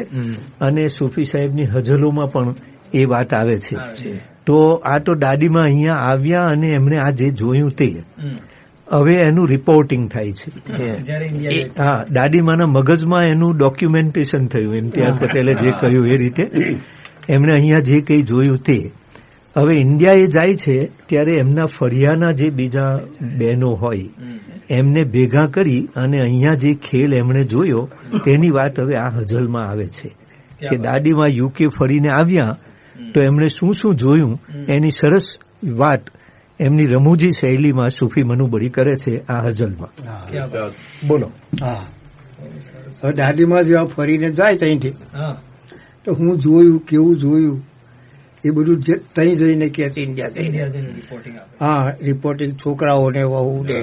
અને સુફી સાહેબની હઝલોમાં પણ એ વાત આવે છે. તો આ તો દાદીમાં અહીંયા આવ્યા અને એમણે આ જે જોયું તે હવે એનું રિપોર્ટિંગ થાય છે. હા, દાદીમાના મગજમાં એનું ડોક્યુમેન્ટેશન થયું. ઇમ્તિયાઝ પટેલે જે કહ્યું એ રીતે એમણે અહીંયા જે કંઈ જોયું તે. હવે ઇન્ડિયા એ જાય છે ત્યારે એમના ફળિયાના જે બીજા બહેનો હોય એમને ભેગા કરી અને અહીંયા જે ખેલ એમણે જોયો તેની વાત હવે આ હઝલમાં આવે છે, કે દાદીમાં યુકે ફરીને આવ્યા તો એમણે શું શું જોયું એની સરસ વાત એમની રમૂજી શૈલીમાં સૂફી મનુબરી કરે છે આ હઝલમાં. બોલો. હવે દાદીમાં જેવા ફરીને જાય ત્યાંથી, તો હું જોયું, કેવું જોયું, એ બધું ત્યાં જઈને કે છે ઇન્ડિયા જઈને. હા, રિપોર્ટિંગ છોકરાઓને, વહુને,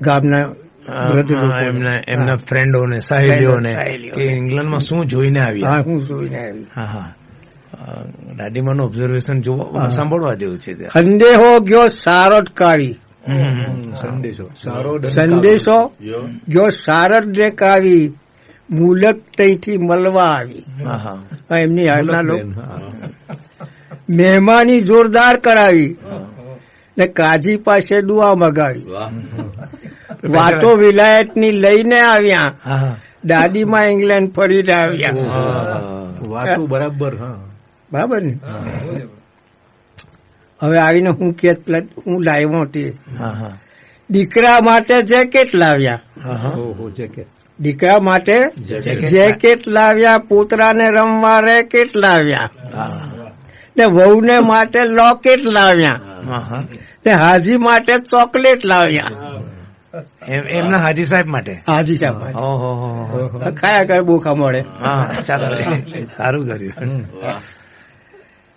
ગામના એમના ફ્રેન્ડોને, સહેલીઓને, કે ઇંગ્લેન્ડમાં શું જોઈને આવ્યા. હું જોઈને આવી. હા, દાદીમાનું ઓબ્ઝર્વેશન જોવા સાંભળવા જેવું છે. સંદેહો ગયો સારડ કાવી, સંદેશો ગયો સારડ ને કાવી, મુલક તઈથી મળવા આવી. એમની હાલના લોકો મહેમાની જોરદાર કરાવી ને કાજી પાસે દુઆ મગાવી. વાતો વિલાયતની લઈને આવ્યા, દાદીમાં ઇંગ્લેન્ડ ફરીને આવ્યા. વાતો બરાબર. બરાબર ને. હવે આવીને હું કે હું લાવ્યો તે દીકરા માટે જેકેટ લાવ્યા. દીકરા માટે જેકેટ લાવ્યા, પોતરાને રમવા રેકેટ લાવ્યા, ને વહુને માટે લોકેટ લાવ્યા, તે હાજી માટે ચોકલેટ લાવ્યા. એમના હાજી સાહેબ માટે. હાજી સાહેબ માટે ઓહો ખાયા કર બોખા મળે. હા ચાલો સારું કર્યું.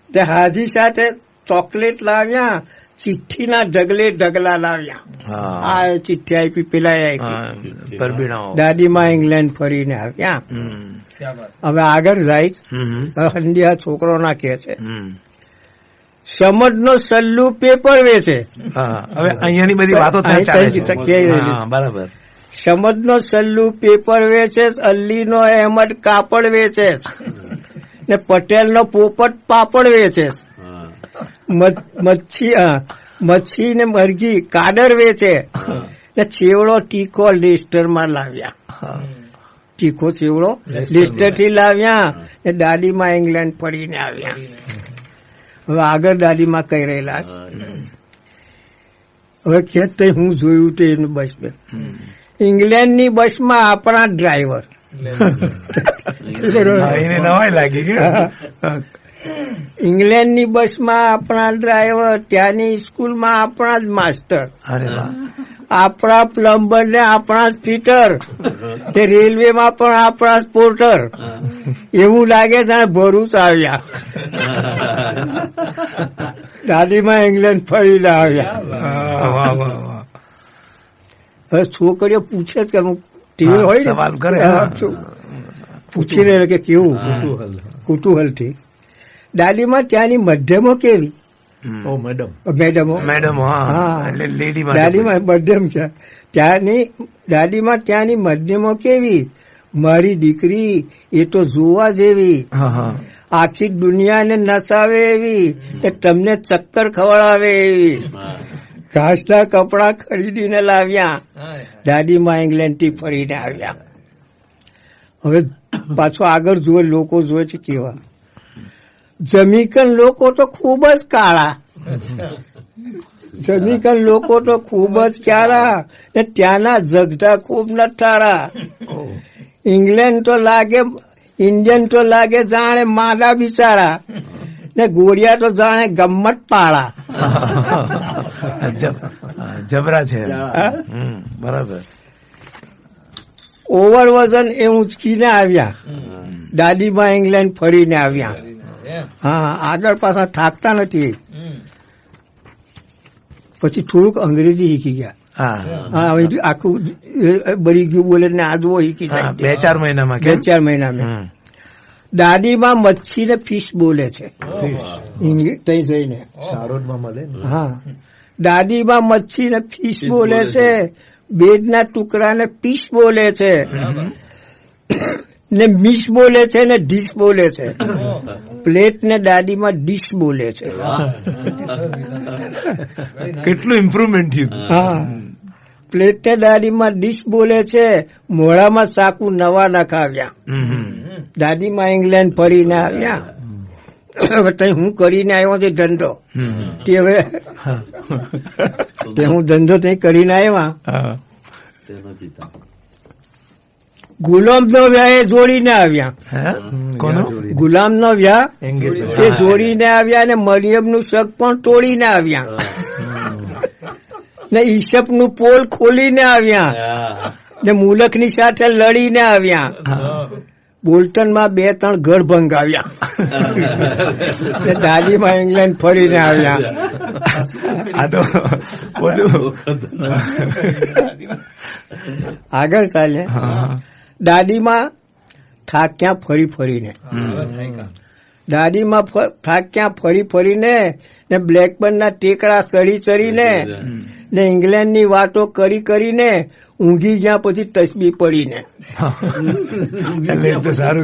તે હાજી સાથે ચોકલેટ લાવ્યા, ચિઠ્ઠીના ઢગલે ઢગલા લાવ્યા. આ ચિઠ્ઠી આપી, પેલા આપી. દાદીમાં ઇંગ્લેન્ડ ફરીને આવ્યા. હવે આગળ જાય. હંડિયા છોકરો ના કે છે સમજનો સલ્લુ પેપર વેચે. હવે અહીંયાની બધી વાતો બરાબર. સમજનો સલ્લુ પેપર વેચે, અલ્લીનો અહેમદ કાપડ વેચે ને પટેલનો પોપટ પાપડ વેચે. મચ્છી ને મરઘી કાદર વેચે ને છેવડો ટીકો લેસ્ટરમાં લાવ્યા. ટીકો છેવડો લેસ્ટર થી લાવ્યા ને દાદીમાં ઇંગ્લેન્ડ ફરીને આવ્યા. હવે આગળ દાદીમાં કહી રહેલા છે. હવે ખેત હું જોયું તે એનું બસ ઇંગ્લેન્ડની બસમાં આપણા ડ્રાઈવર. નવાઈ લાગી. ઇંગ્લેન્ડની બસમાં આપણા ડ્રાઈવર, ત્યાંની સ્કૂલમાં આપણા જ માસ્ટર, આપણા પ્લમ્બર ને આપણા જ ફિટર, તે રેલવેમાં પણ આપણા જ પોર્ટર. એવું લાગે જાણે ભરૂચ આવ્યા. દાદીમાં ઇંગ્લેન્ડ ફરીને આવ્યા. હવે છોકરીઓ પૂછે કે ટીવી હોય સવાલ કરે, પૂછી રહે કે કેવું કુતૂહલથી. દાદીમાં ત્યાંની મધ્યમો કેવી? મેડમો. દાદીમાં મધ્યમ છે. દાદીમાં ત્યાંની મધ્યમો કેવી? મારી દીકરી એ તો જોવા જેવી, આખી દુનિયાને નસાવે એવી, કે તમને ચક્કર ખવડાવે એવી. ઘાસના કપડા ખરીદીને લાવ્યા. દાદીમાં ઇંગ્લેન્ડ થી ફરીને આવ્યા. હવે પાછો આગળ જોવે, લોકો જોવે છે કેવા. જમીકન લોકો તો ખૂબ જ કાળા. જમીકન લોકો તો ખૂબ જ કાળા ને ત્યાંના ઝઘડા ખૂબ નઠારા. ઇંગ્લેન્ડ તો લાગે, ઇન્ડિયન તો લાગે જાણે માદા બિચારા ને ગોળિયા તો જાણે ગમ્મત પાળા. જબરા છે. બરાબર. ઓવર વજન એ ઉંચકીને આવ્યા. દાદીમાં ઇંગ્લેન્ડ ફરીને આવ્યા. હા, આગળ પાછા થાકતા નથી. પછી થોડુંક અંગ્રેજી શીખી ગયા. હા, આખું બળી ગયું બોલે ને આજવો શીખી જાય. 2-4 મહિનામાં. 2-4 મહિનામાં. દાદીમાં મચ્છી ને ફિશ બોલે છે. તઈ જઈને સારોદમાં મળે. હા, દાદીમાં મચ્છી ને ફિશ બોલે છે. બેડના ટુકડા ને પીસ બોલે છે ને મિસ બોલે છે ને ડીશ બોલે છે. પ્લેટ ને દાદીમાં ડીશ બોલે છે. કેટલું ઇમ્પ્રુવમેન્ટ થયું. હા, પ્લેટ ને દાદીમાં ડીશ બોલે છે. મોઢામાં ચાકુ નવા નખાવ્યા. દાદીમાં ઇંગ્લેન્ડ ફરીને આવ્યા. હવે તઈ હું કરીને આવ્યો છે ધંધો. તે હવે હું ધંધો તઈ કરીને આવ્યા. ગુલામનો વ્યાહ એ જોડીને આવ્યા. ગુલામનો વ્યાહ એ જોડીને આવ્યા ને મરિયમનું શક પણ તોડીને આવ્યા ને ઈસપનું પોલ ખોલીને આવ્યા ને મુલકની સાથે લડીને આવ્યા. બોલ્ટનમાં 2-3 ઘર ભંગાવ્યા. દાદીમાં ઇંગ્લેન્ડ ફરીને આવ્યા. આ તો બધું આગળ ચાલે. દાદીમાં થાક્યા ફરીને. દાદીમાં થાક્યા ફરીને ને બ્લેકબર્નના ટેકરા ચડીને ને ઇંગ્લેન્ડની વાતો કરીને ઊંઘી ગયા. પછી તસબી પડીને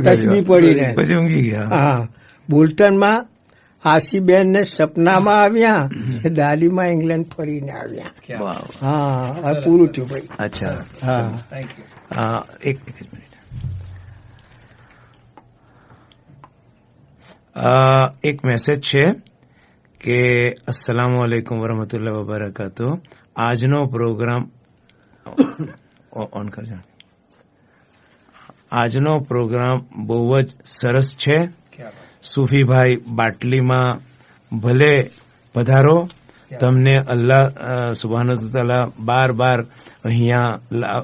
તસબી પડીને પછી ઊંઘી ગયા. હા, બોલ્ટનમાં આસીબેન ને સપનામાં આવ્યા. દાદીમાં ઇંગ્લેન્ડ ફરીને આવ્યા. હા, પૂરું થયું ભાઈ. અચ્છા. હા, એક મિનિટ. એક મેસેજ છે કે અસ્સલામુ અલૈકુમ વરહમતુલ્લાહ વબરકાતુહ. આજનો પ્રોગ્રામ ઓન કરજો. આજનો પ્રોગ્રામ બહુ જ સરસ છે. સુફીભાઈ બાટલીમાં ભલે પધારો તમને અલ્લાહ સુબ્હાનહુ તઆલા બાર અહીંયા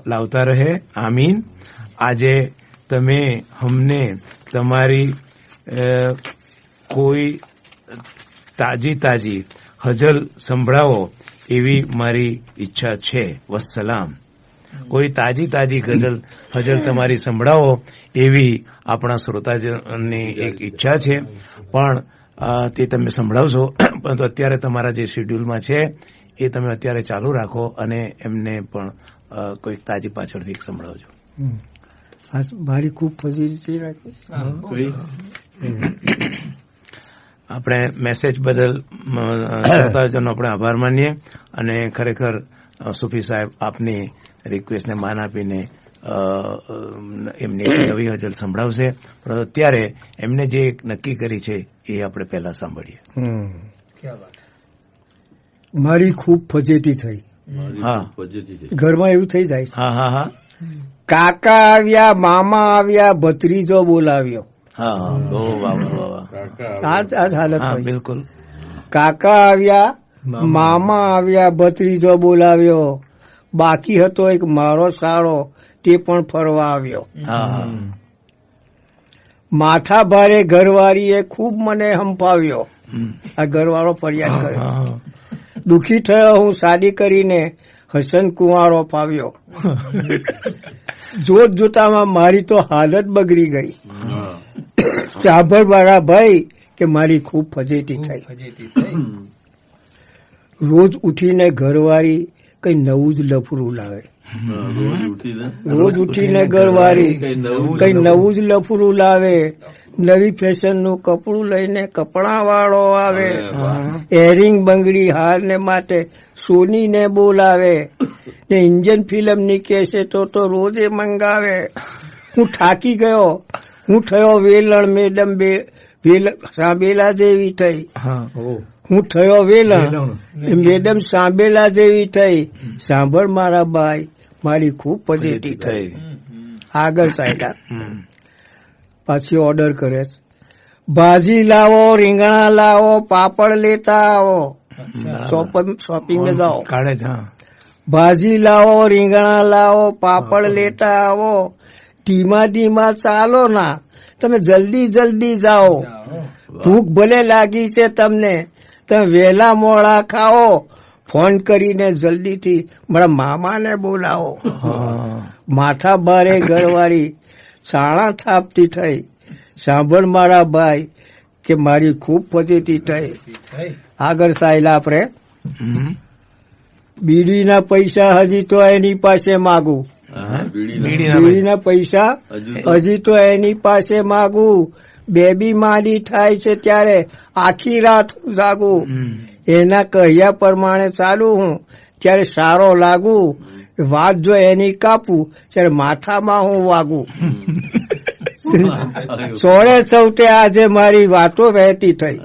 લાવતા રહે. આમીન. આજે તમે અમને તમારી કોઈ તાજી હજલ સંભળાવો એવી મારી ઈચ્છા છે. વસ્સલામ. કોઈ તાજી હજલ તમારી સંભળાવો એવી આપણા શ્રોતાજનની એક ઈચ્છા છે, પણ તે તમે સંભળાવશો. પરંતુ અત્યારે તમારા જે શેડ્યુલમાં છે એ તમે અત્યારે ચાલુ રાખો અને એમને પણ કોઈક તાજી પાછળથી સંભળાવજો. મારી ખૂબ ફજીલતી રાખીશ. આપણે મેસેજ બદલ શ્રોતાજનો આપણે આભાર માનીએ અને ખરેખર સુફી સાહેબ આપની રિક્વેસ્ટને માન આપીને એમની નવી હજલ સંભળાવશે. પણ અત્યારે એમને જે નક્કી કરી છે એ આપણે પહેલા સાંભળીએ. મારી ખૂબ ફજેતી થઈ. હા, ઘરમાં એવું થઈ જાય. હા. કાકા આવ્યા, મામા આવ્યા, ભત્રીજો બોલાવ્યો. હા, આજ હાલત હોય. બિલકુલ. કાકા આવ્યા, મામા આવ્યા, ભત્રીજો બોલાવ્યો. બાકી હતો એક મારો સાળો, તે પણ ફરવા આવ્યો. માથા ભારે ઘરવાળીએ ખૂબ મને હંપાવ્યો. આ ઘરવાળો ફરિયાદ કરે. દુઃખી થયો હું શાદી કરીને, હસન કુંવારો પાવ્યો. જોતામાં મારી તો હાલત બગડી ગઈ. સાંભળ મારા ભાઈ કે મારી ખૂબ ફજેતી થઈ. રોજ ઉઠીને ઘરવાળી કઈ નવું જ લફરું લાવે. રોજ ઉઠીને ઘરવાળી કઈ નવું જ લફરું લાવે. નવી ફેશનનું કપડું લઈને કપડા વાળો આવે. એરિંગ બંગડી હાર ને માટે સોનીને બોલાવે. ને ઇન્જન ફિલ્મની કેસેટો તો રોજે મંગાવે. હું થાકી ગયો, હું થયો વેલણ, મેડમ સાંભેલા જેવી થઈ. હું થયો વેલણ, મેડમ સાંભેલા જેવી થઈ. સાંભળ મારા ભાઈ મારી ખૂબ ફજેતી થઈ. આગળ ચાલ્યા. પાછી ઓર્ડર કરે. ભાજી લાવો, રીંગણા લાવો, પાપડ લેતા આવો. શોપિંગ में જાઓ. ભાજી લાવો, રીંગણા લાવો, પાપડ લેતા આવો. ધીમા ચાલો ના, તમે જલ્દી જાઓ. ભૂખ ભલે લાગી છે તમને, તમે વહેલા મોડા ખાઓ. ફોન કરીને જલ્દીથી મારા મામાને બોલાવો. માથા ભારે ઘરવાળી છાણા થાપતી થઈ. સાંભળ મારા ભાઈ કે મારી ખૂબ ફજેતી થઈ. આગળ સાયલા આપણે. બીડીના પૈસા હજી તો એની પાસે માગું. બીડીના પૈસા હજી તો એની પાસે માગું. બેબી માંડી થાય છે ત્યારે આખી રાત હું જાગું. એના કહ્યા પ્રમાણે ચાલુ હું ત્યારે સારો લાગુ. વાત જો એની કાપું ત્યારે માથામાં હું વાગું. સોળે ચૌટે આજે મારી વાતો વહેતી થઈ.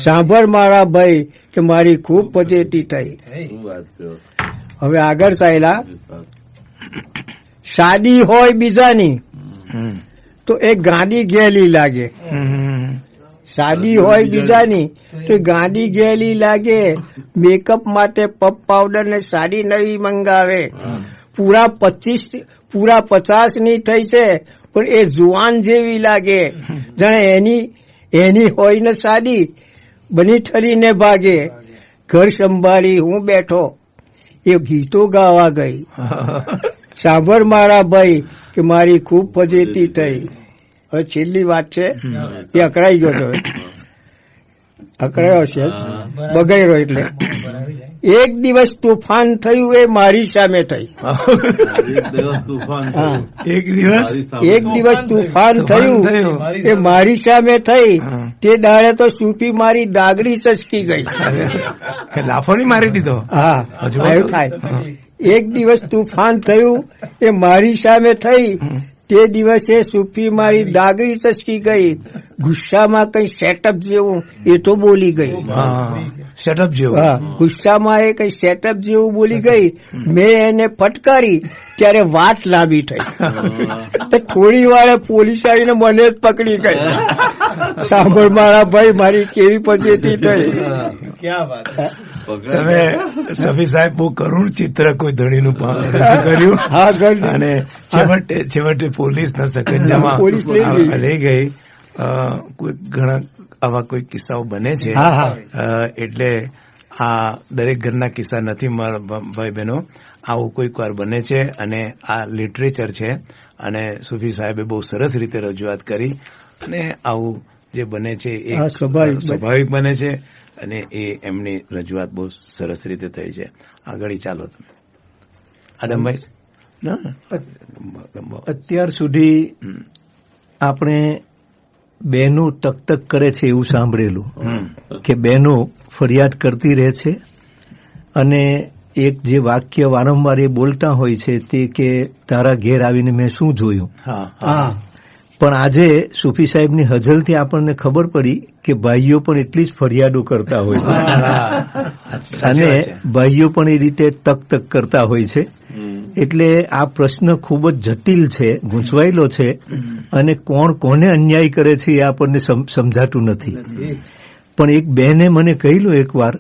સાંભળ મારા ભાઈ કે મારી ખૂબ ફજેતી થઈ. હવે આગળ ચાલ્યા. શાદી હોય બીજાની તો એ ગાડી ગેલી લાગે. શાદી હોય બીજાની તો ગાડી ગેલી લાગે. મેકઅપ માટે પપ પાવડર ને સાડી નવી મંગાવે. પૂરા 50 ની થઈ છે પણ એ જુવાન જેવી લાગે. જાણે એની હોય ને સાડી બની ઠરીને ભાગે. ઘર સંભાળી હું બેઠો, એ ગીતો ગાવા ગઈ. સાંભળ મારા ભાઈ કે મારી ખૂબ ફજેતી થઈ. હવે છેલ્લી વાત છે, એ અકળાઈ ગયો હતો. અકળાયો છે, બગડ્યો. એટલે એક દિવસ તુફાન થયું એ મારી સામે થઈ. એક દિવસ તુફાન થયું એ મારી સામે થઈ. તે દાડે તો સૂફી મારી ડાગરી ચચકી ગઈ. લાફોની મારી દીધો. હા, એવું થાય. એક દિવસ તુફાન થયું એ મારી સામે થઈ. તે દિવસે સૂફી મારી ડાગરી ચચકી ગઈ. ગુસ્સામાં કઈ સેટઅપ જેવું એ તો બોલી ગઈ. સેટઅપ જેવું? હા, ગુસ્સામાં એ કઈ સેટઅપ જેવું બોલી ગઈ. મેં એને ફટકારી ત્યારે વાત લાંબી થઈ. થોડી વારે પોલીસ આવીને મને જ પકડી ગઈ. સાંભળ મારા ભાઈ, મારી કેવી પદ્ધતિ થઈ. ક્યાં વાત. તમે સફી સાહેબ બહુ કરુણ ચિત્ર કોઈ ધણીનું કર્યું. હા, ઘર અને છેવટે પોલીસના સકંજામાં પોલીસ લઈ ગઈ. કોઈ ઘણા આવા કોઈ કિસ્સાઓ બને છે. એટલે આ દરેક ઘરના કિસ્સા નથી મારા ભાઈ બહેનો, આવું કોઈક વાર બને છે. અને આ લિટરેચર છે અને સુફી સાહેબે બહુ સરસ રીતે રજૂઆત કરી અને આવું જે બને છે એ સ્વાભાવિક બને છે અને એ એમની રજૂઆત બહુ સરસ રીતે થઈ છે. આગળ ચાલો તમે આદમભાઈ. અત્યાર સુધી આપણે બહેનો ટકટક કરે છે એવું સાંભળેલું કે બહેનો ફરિયાદ કરતી રહે છે અને એક જે વાક્ય વારંવાર એ બોલતા હોય છે તે કે તારા ઘેર આવીને મેં શું જોયું. પણ આજે સુફી સાહેબની હજલથી આપણને ખબર પડી કે ભાઈઓ પણ એટલી જ ફરિયાદો કરતા હોય છે અને ભાઈઓ પણ એ રીતે તક કરતા હોય છે. એટલે આ પ્રશ્ન ખૂબ જ જટિલ છે, ગૂંચવાયેલો છે અને કોણ કોને અન્યાય કરે છે એ આપણને સમજાતું નથી. પણ એક બહેને મને કહેલું એકવાર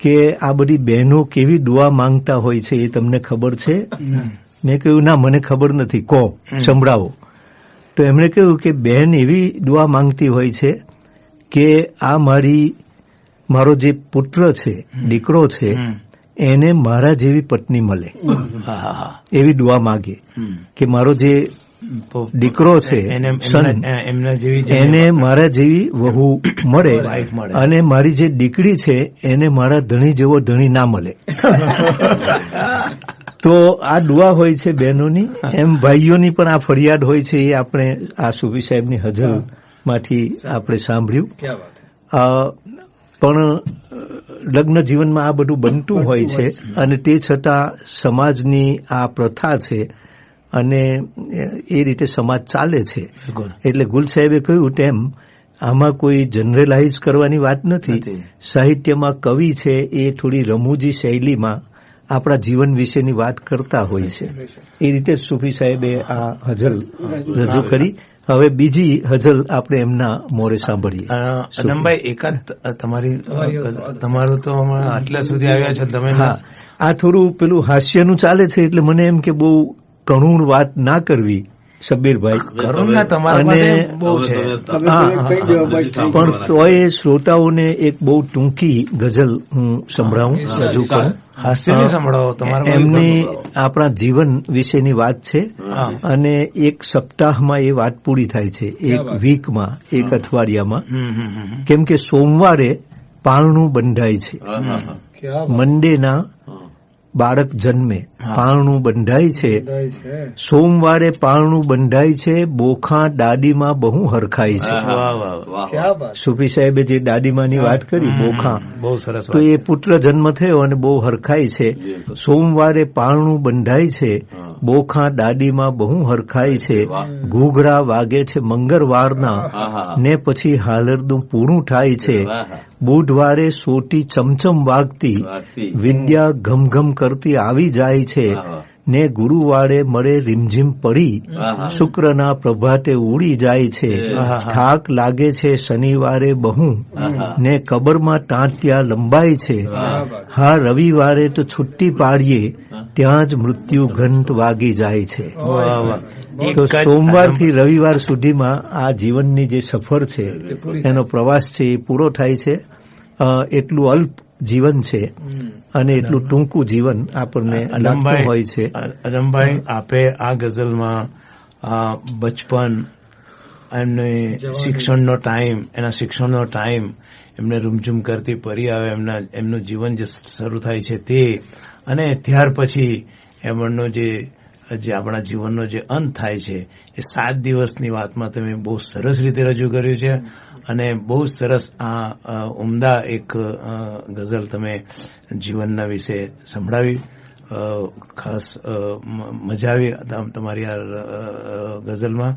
કે આ બધી બહેનો કેવી દુઆ માંગતા હોય છે એ તમને ખબર છે? મેં કહ્યું ના, મને ખબર નથી, કહો, સંભળાવો. તો એમણે કહ્યું કે બહેન એવી દુઆ માંગતી હોય છે કે આ મારો જે પુત્ર છે, દીકરો છે, એને મારા જેવી પત્ની મળે, એવી દુઆ માગે કે મારો જે દીકરો છે એને મારા જેવી વહુ મળે અને મારી જે દીકરી છે એને મારા ધણી જેવો ધણી ના મળે. તો આ દુઆ હોય છે બહેનોની, એમ ભાઈઓની પણ આ ફરિયાદ હોય છે. એ આપણે આ સુફી સાહેબની હજલ માંથી આપણે સાંભળ્યું. પણ લગ્ન જીવનમાં આ બધું બનતું હોય છે અને તે છતાં સમાજની આ પ્રથા છે અને એ રીતે સમાજ ચાલે છે. એટલે ગુલ સાહેબે કહ્યું તેમ આમાં કોઈ જનરલાઇઝ કરવાની વાત નથી. સાહિત્યમાં કવિ છે એ થોડી રમૂજી શૈલીમાં આપણા જીવન વિશેની વાત કરતા હોય છે. એ રીતે સુફી સાહેબે આ હજલ રજૂ કરી. હવે બીજી હજલ આપણે એમના મોરે સાંભળીએ. અનમભાઈ, એકાદ તમારું તો આટલા સુધી આવ્યા છે તમે. આ થોડું પેલું હાસ્યનું ચાલે છે એટલે મને એમ કે બહુ કરુણ વાત ના કરવી શબ્બીરભાઈ, અને પણ તોય શ્રોતાઓને એક બહુ ટૂંકી ગઝલ હું સંભળાવું, રજૂ કરું. હાસ્યની સંભળાવો. એમની આપણા જીવન વિશેની વાત છે અને એક સપ્તાહમાં એ વાત પૂરી થાય છે, એક વીકમાં, એક અઠવાડિયામાં. કેમ કે સોમવારે પારણું બંધાય છે, મંડેના બાળક જન્મે પારણું બંધાય છે, સોમવારે પારણું બંધાય છે, બોખા દાદીમાં બહુ હરખાય છે. સુફી સાહેબે જે દાદીમાની વાત કરી, બોખા, તો એ પુત્ર જન્મ થયો અને બહુ હરખાય છે. સોમવારે પારણું બંધાય છે, બોખા દાદીમાં બહુ હરખાય છે, ઘૂઘરા વાગે છે મંગળવારના ને પછી હાલરદું પૂરું થાય છે. બુધવારે સોટી ચમચમ વાગતી, વિદ્યા ઘમઘમ કરતી આવી જાય છે ને ગુરુવારે મળે રીમઝીમ પડી, શુક્રના પ્રભાતે ઉડી જાય છે. થાક લાગે છે શનિવારે બહુ ને કબરમાં ટાંટિયા લંબાય છે. હા, રવિવારે તો છુટ્ટી પાડીએ ત્યાં જ મૃત્યુ ઘંટ વાગી જાય છે. તો સોમવારથી રવિવાર સુધીમાં આ જીવનની જે સફર છે, એનો પ્રવાસ છે, એ પૂરો થાય છે. એટલું અલ્પ જીવન છે અને એટલું ટૂંકું જીવન આપણને લાગતું હોય છે. અદમભાઈ, આપે આ ગઝલમાં બચપન, એમને શિક્ષણનો ટાઈમ, એના શિક્ષણનો ટાઈમ, એમને રૂમઝૂમ કરતી પરી આવે, એમનું જીવન જે શરૂ થાય છે તે, અને ત્યાર પછી એમનો જે આપણા જીવનનો જે અંત થાય છે, એ 7 દિવસની વાતમાં તમે બહુ સરસ રીતે રજૂ કર્યું છે. અને બહુ સરસ આ ઉમદા એક ગઝલ તમે જીવનના વિશે સંભળાવી. ખાસ મજા આવી તમારી આ ગઝલમાં.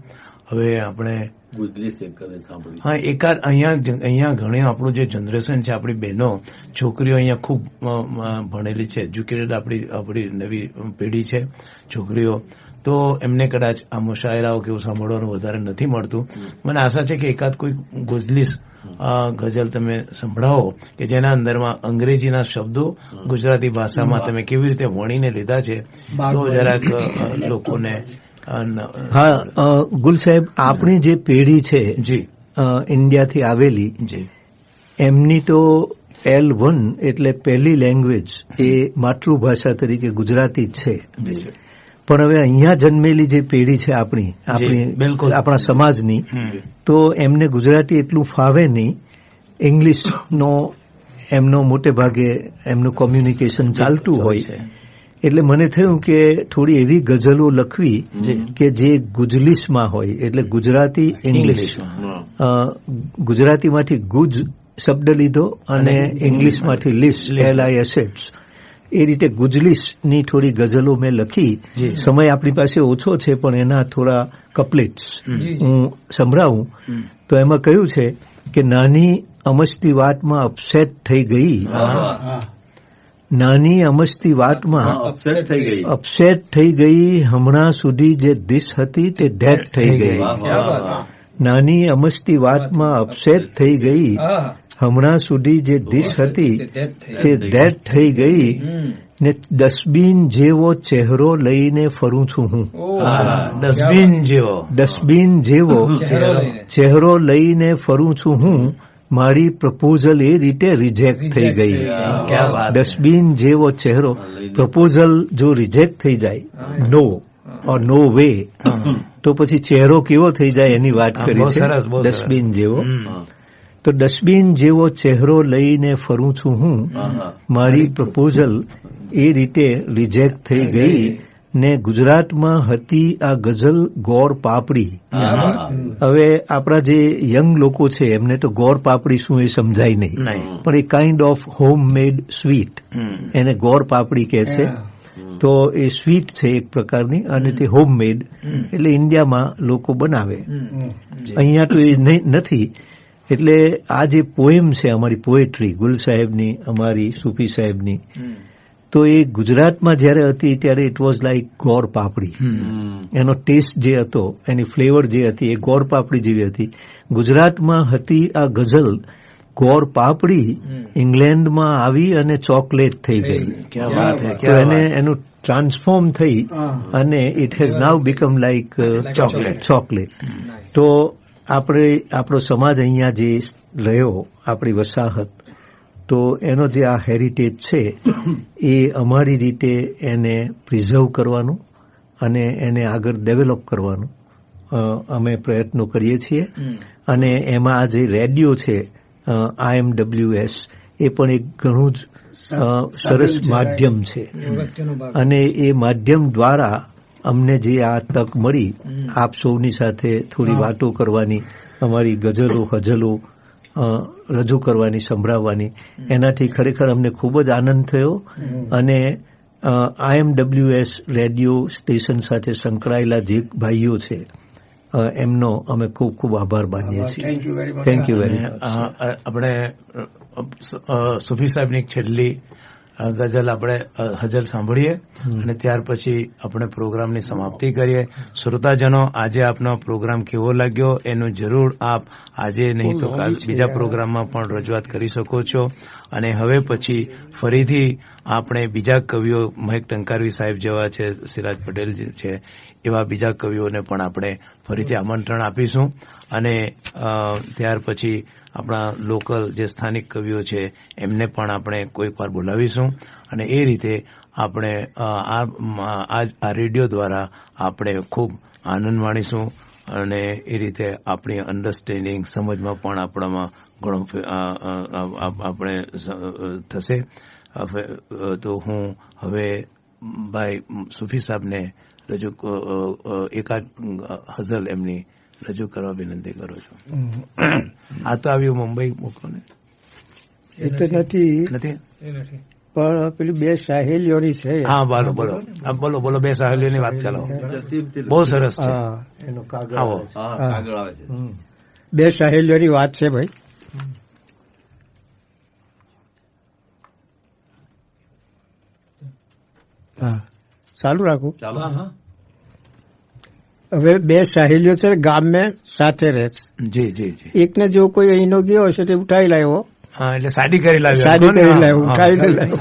હવે આપણે એકાદ અહીંયા ઘણી આપણું જે જનરેશન છે, આપણી બહેનો, છોકરીઓ અહીંયા ખૂબ ભણેલી છે, એજ્યુકેટેડ આપણી નવી પેઢી છે છોકરીઓ. તો એમને કદાચ આ મુશાયરાઓ કેવું સાંભળવાનું વધારે નથી મળતું. મને આશા છે કે એકાદ કોઈ ગુજલીસ ગઝલ તમે સંભળાવો કે જેના અંદરમાં અંગ્રેજીના શબ્દો ગુજરાતી ભાષામાં તમે કેવી રીતે વણીને લીધા છે, તો જરાક લોકોને. હા, ગુલ સાહેબ, આપણી જે પેઢી છે જી ઇન્ડિયાથી આવેલી, જી, એમની તો L1 એટલે પહેલી લેંગ્વેજ એ માતૃભાષા તરીકે ગુજરાતી જ છે. પણ હવે અહીંયા જન્મેલી જે પેઢી છે આપણા સમાજની, તો એમને ગુજરાતી એટલું ફાવે નહીં. ઇંગ્લિશનો એમનો મોટે ભાગે એમનું કોમ્યુનિકેશન ચાલતું હોય. એટલે મને થયું કે થોડી એવી ગઝલો લખવી કે જે ગુજલીસમાં હોય, એટલે ગુજરાતી ઇંગ્લિશ. ગુજરાતીમાંથી ગુજ શબ્દ લીધો અને ઇંગ્લિશમાંથી લિસ, LISH, એ રીતે ગુજલીસની થોડી ગઝલો મેં લખી. સમય આપણી પાસે ઓછો છે, પણ એના થોડા કપલેટ્સ હું સંભળાવું. તો એમાં કહ્યું છે કે નાની અમસ્તી વાતમાં અપસેટ થઈ ગઈ, નાની અમસ્તી વાતમાં અપસેટ થઈ ગઈ, હમણાં સુધી જે દિશ હતી તે ડેટ થઈ ગઈ. નાની અમસ્તી વાતમાં અપસેટ થઈ ગઈ, હમણાં સુધી જે દિશ હતી તે ડેટ થઈ ગઈ, ને ડસ્ટબિન જેવો ચહેરો લઈને ફરું છું હું. ડસ્ટબિન જેવો ચહેરો લઈને ફરું છું હું, મારી પ્રપોઝલ એ રીતે રિજેક્ટ થઈ ગઈ. ડસ્ટબિન જેવો ચહેરો, પ્રપોઝલ જો રિજેક્ટ થઈ જાય, નો વે, તો પછી ચહેરો કેવો થઈ જાય એની વાત કરી છે. ડસ્ટબિન જેવો, તો ડસ્ટબિન જેવો ચહેરો લઈને ફરું છું હું, મારી પ્રપોઝલ એ રીતે રિજેક્ટ થઈ ગઈ, ને ગુજરાતમાં હતી આ ગઝલ ગોળ પાપડી. હવે આપણા જે યંગ લોકો છે એમને તો ગોળ પાપડી શું એ સમજાય નહીં, પણ a kind of home made sweet, એને ગોળ પાપડી કહે છે. તો એ સ્વીટ છે એક પ્રકારની, અને તે હોમ મેડ, એટલે ઇન્ડિયામાં લોકો બનાવે, અહીંયા તો એ નથી. એટલે આ જે પોએમ છે અમારી પોએટ્રી, ગુલ સાહેબની, અમારી સૂફી સાહેબની, તો એ ગુજરાતમાં જયારે હતી ત્યારે ઇટ વોઝ લાઈક ગોળ પાપડી. એનો ટેસ્ટ જે હતો, એની ફ્લેવર જે હતી, એ ગોળ પાપડી જેવી હતી. ગુજરાતમાં હતી આ ગઝલ ગોળ પાપડી, ઇંગ્લેન્ડમાં આવી અને ચોકલેટ થઈ ગઈ. તો એનું ટ્રાન્સફોર્મ થઈ અને it has now become like chocolate. તો આપણો સમાજ અહીંયા જે રહ્યો, આપણી વસાહત, તો એનો જે આ હેરિટેજ છે એ અમારી રીતે એને પ્રિઝર્વ કરવાનું અને એને આગળ ડેવલપ કરવાનું અમે પ્રયત્નો કરીએ છીએ. અને એમાં આ જે રેડિયો છે IMWS, એ પણ એક ઘણું જ સરસ માધ્યમ છે. અને એ માધ્યમ દ્વારા અમને જે આ તક મળી આપ સૌની સાથે થોડી વાતો કરવાની, અમારી ગઝલો હજલો રજૂ કરવાની, સંભળાવવાની, એનાથી ખરેખર અમને ખૂબ જ આનંદ થયો. અને IMWS રેડિયો સ્ટેશન સાથે સંકળાયેલા જે ભાઈઓ છે એમનો અમે ખૂબ ખૂબ આભાર માનીએ છીએ. Thank you very much. આપણે સુફી સાહેબની છેલ્લી ગઝલ આપણે હજલ સાંભળીએ અને ત્યાર પછી આપણે પ્રોગ્રામની સમાપ્તિ કરીએ. શ્રોતાજનો, આજે આપનો પ્રોગ્રામ કેવો લાગ્યો એનું જરૂર આપ આજે નહીં તો કાલ બીજા પ્રોગ્રામમાં પણ રજૂઆત કરી શકો છો. અને હવે પછી ફરીથી આપણે બીજા કવિઓ, મહેક ટંકારવી સાહેબ જેવા છે, સિરાજ પટેલ છે, એવા બીજા કવિઓને પણ આપણે ફરીથી આમંત્રણ આપીશું. અને ત્યાર પછી આપણા લોકલ જે સ્થાનિક કવિઓ છે એમને પણ આપણે કોઈક વાર બોલાવીશું. અને એ રીતે આપણે આ રેડિયો દ્વારા આપણે ખૂબ આનંદ માણીશું. અને એ રીતે આપણી અન્ડરસ્ટેન્ડિંગ, સમજમાં પણ આપણામાં ઘણો આપણે થશે. તો હું હવે ભાઈ સુફી સાહેબને એકાદ હઝલ એમની રજૂ કરવા વિનંતી કરું છું. આ તો આવ્યું મુંબઈ મોકલો ને, એ તો નથી, પણ પેલી બે સાહેલીઓની છે. હા, બોલો બોલો, બે સાહેલીઓની વાત ચાલો, બહુ સરસ છે. આવો, બે સાહેલીઓની વાત છે ભાઈ. હા, ચાલુ રાખું. ચાલો. હવે 2 સહેલીઓ છે ગામમાં સાથે રહે છે. જી જી જી. એકને જો કોઈ અહીંનો ગયો હશે તે ઉઠાવી લાવ્યો. હા, એટલે સાડી કરી લાવ્યો. સાડી કરી લાવ્યો, ઉઠાવીને લાવ્યો.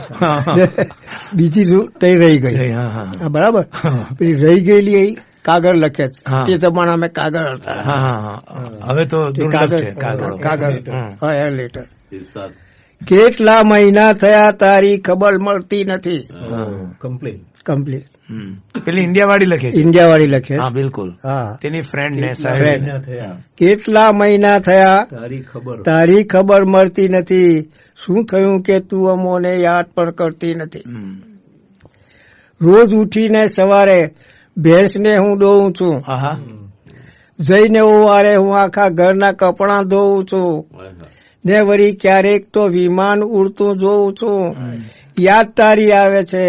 બીજી તઈ રહી ગઈ. હા, બરાબર. પેલી રહી ગયેલી કાગળ લખે છે. તે જમાનામાં કાગળ હતા. હવે તો દુર્લભ છે કાગળ. હા, એ લેટર. કેટલા મહિના થયા તારી ખબર મળતી નથી. કમ્પ્લીટ. પેલી ઇન્ડિયાવાળી લખે છે. ઇન્ડિયાવાળી લખે. હા, બિલકુલ. હા, તેની ફ્રેન્ડ ને સાહેબ. કેટલા મહિના થયા તારી ખબર મળતી નથી. શું થયું કે તું અમોને યાદ પણ કરતી નથી. રોજ ઉઠીને સવારે ભેંસને હું દોઉં છું. જઈને વારે હું આખા ઘરના કપડાં ધોઉં છું. ને વળી ક્યારેક તો વિમાન ઉડતું જોઉં છું. યાદ તારી આવે છે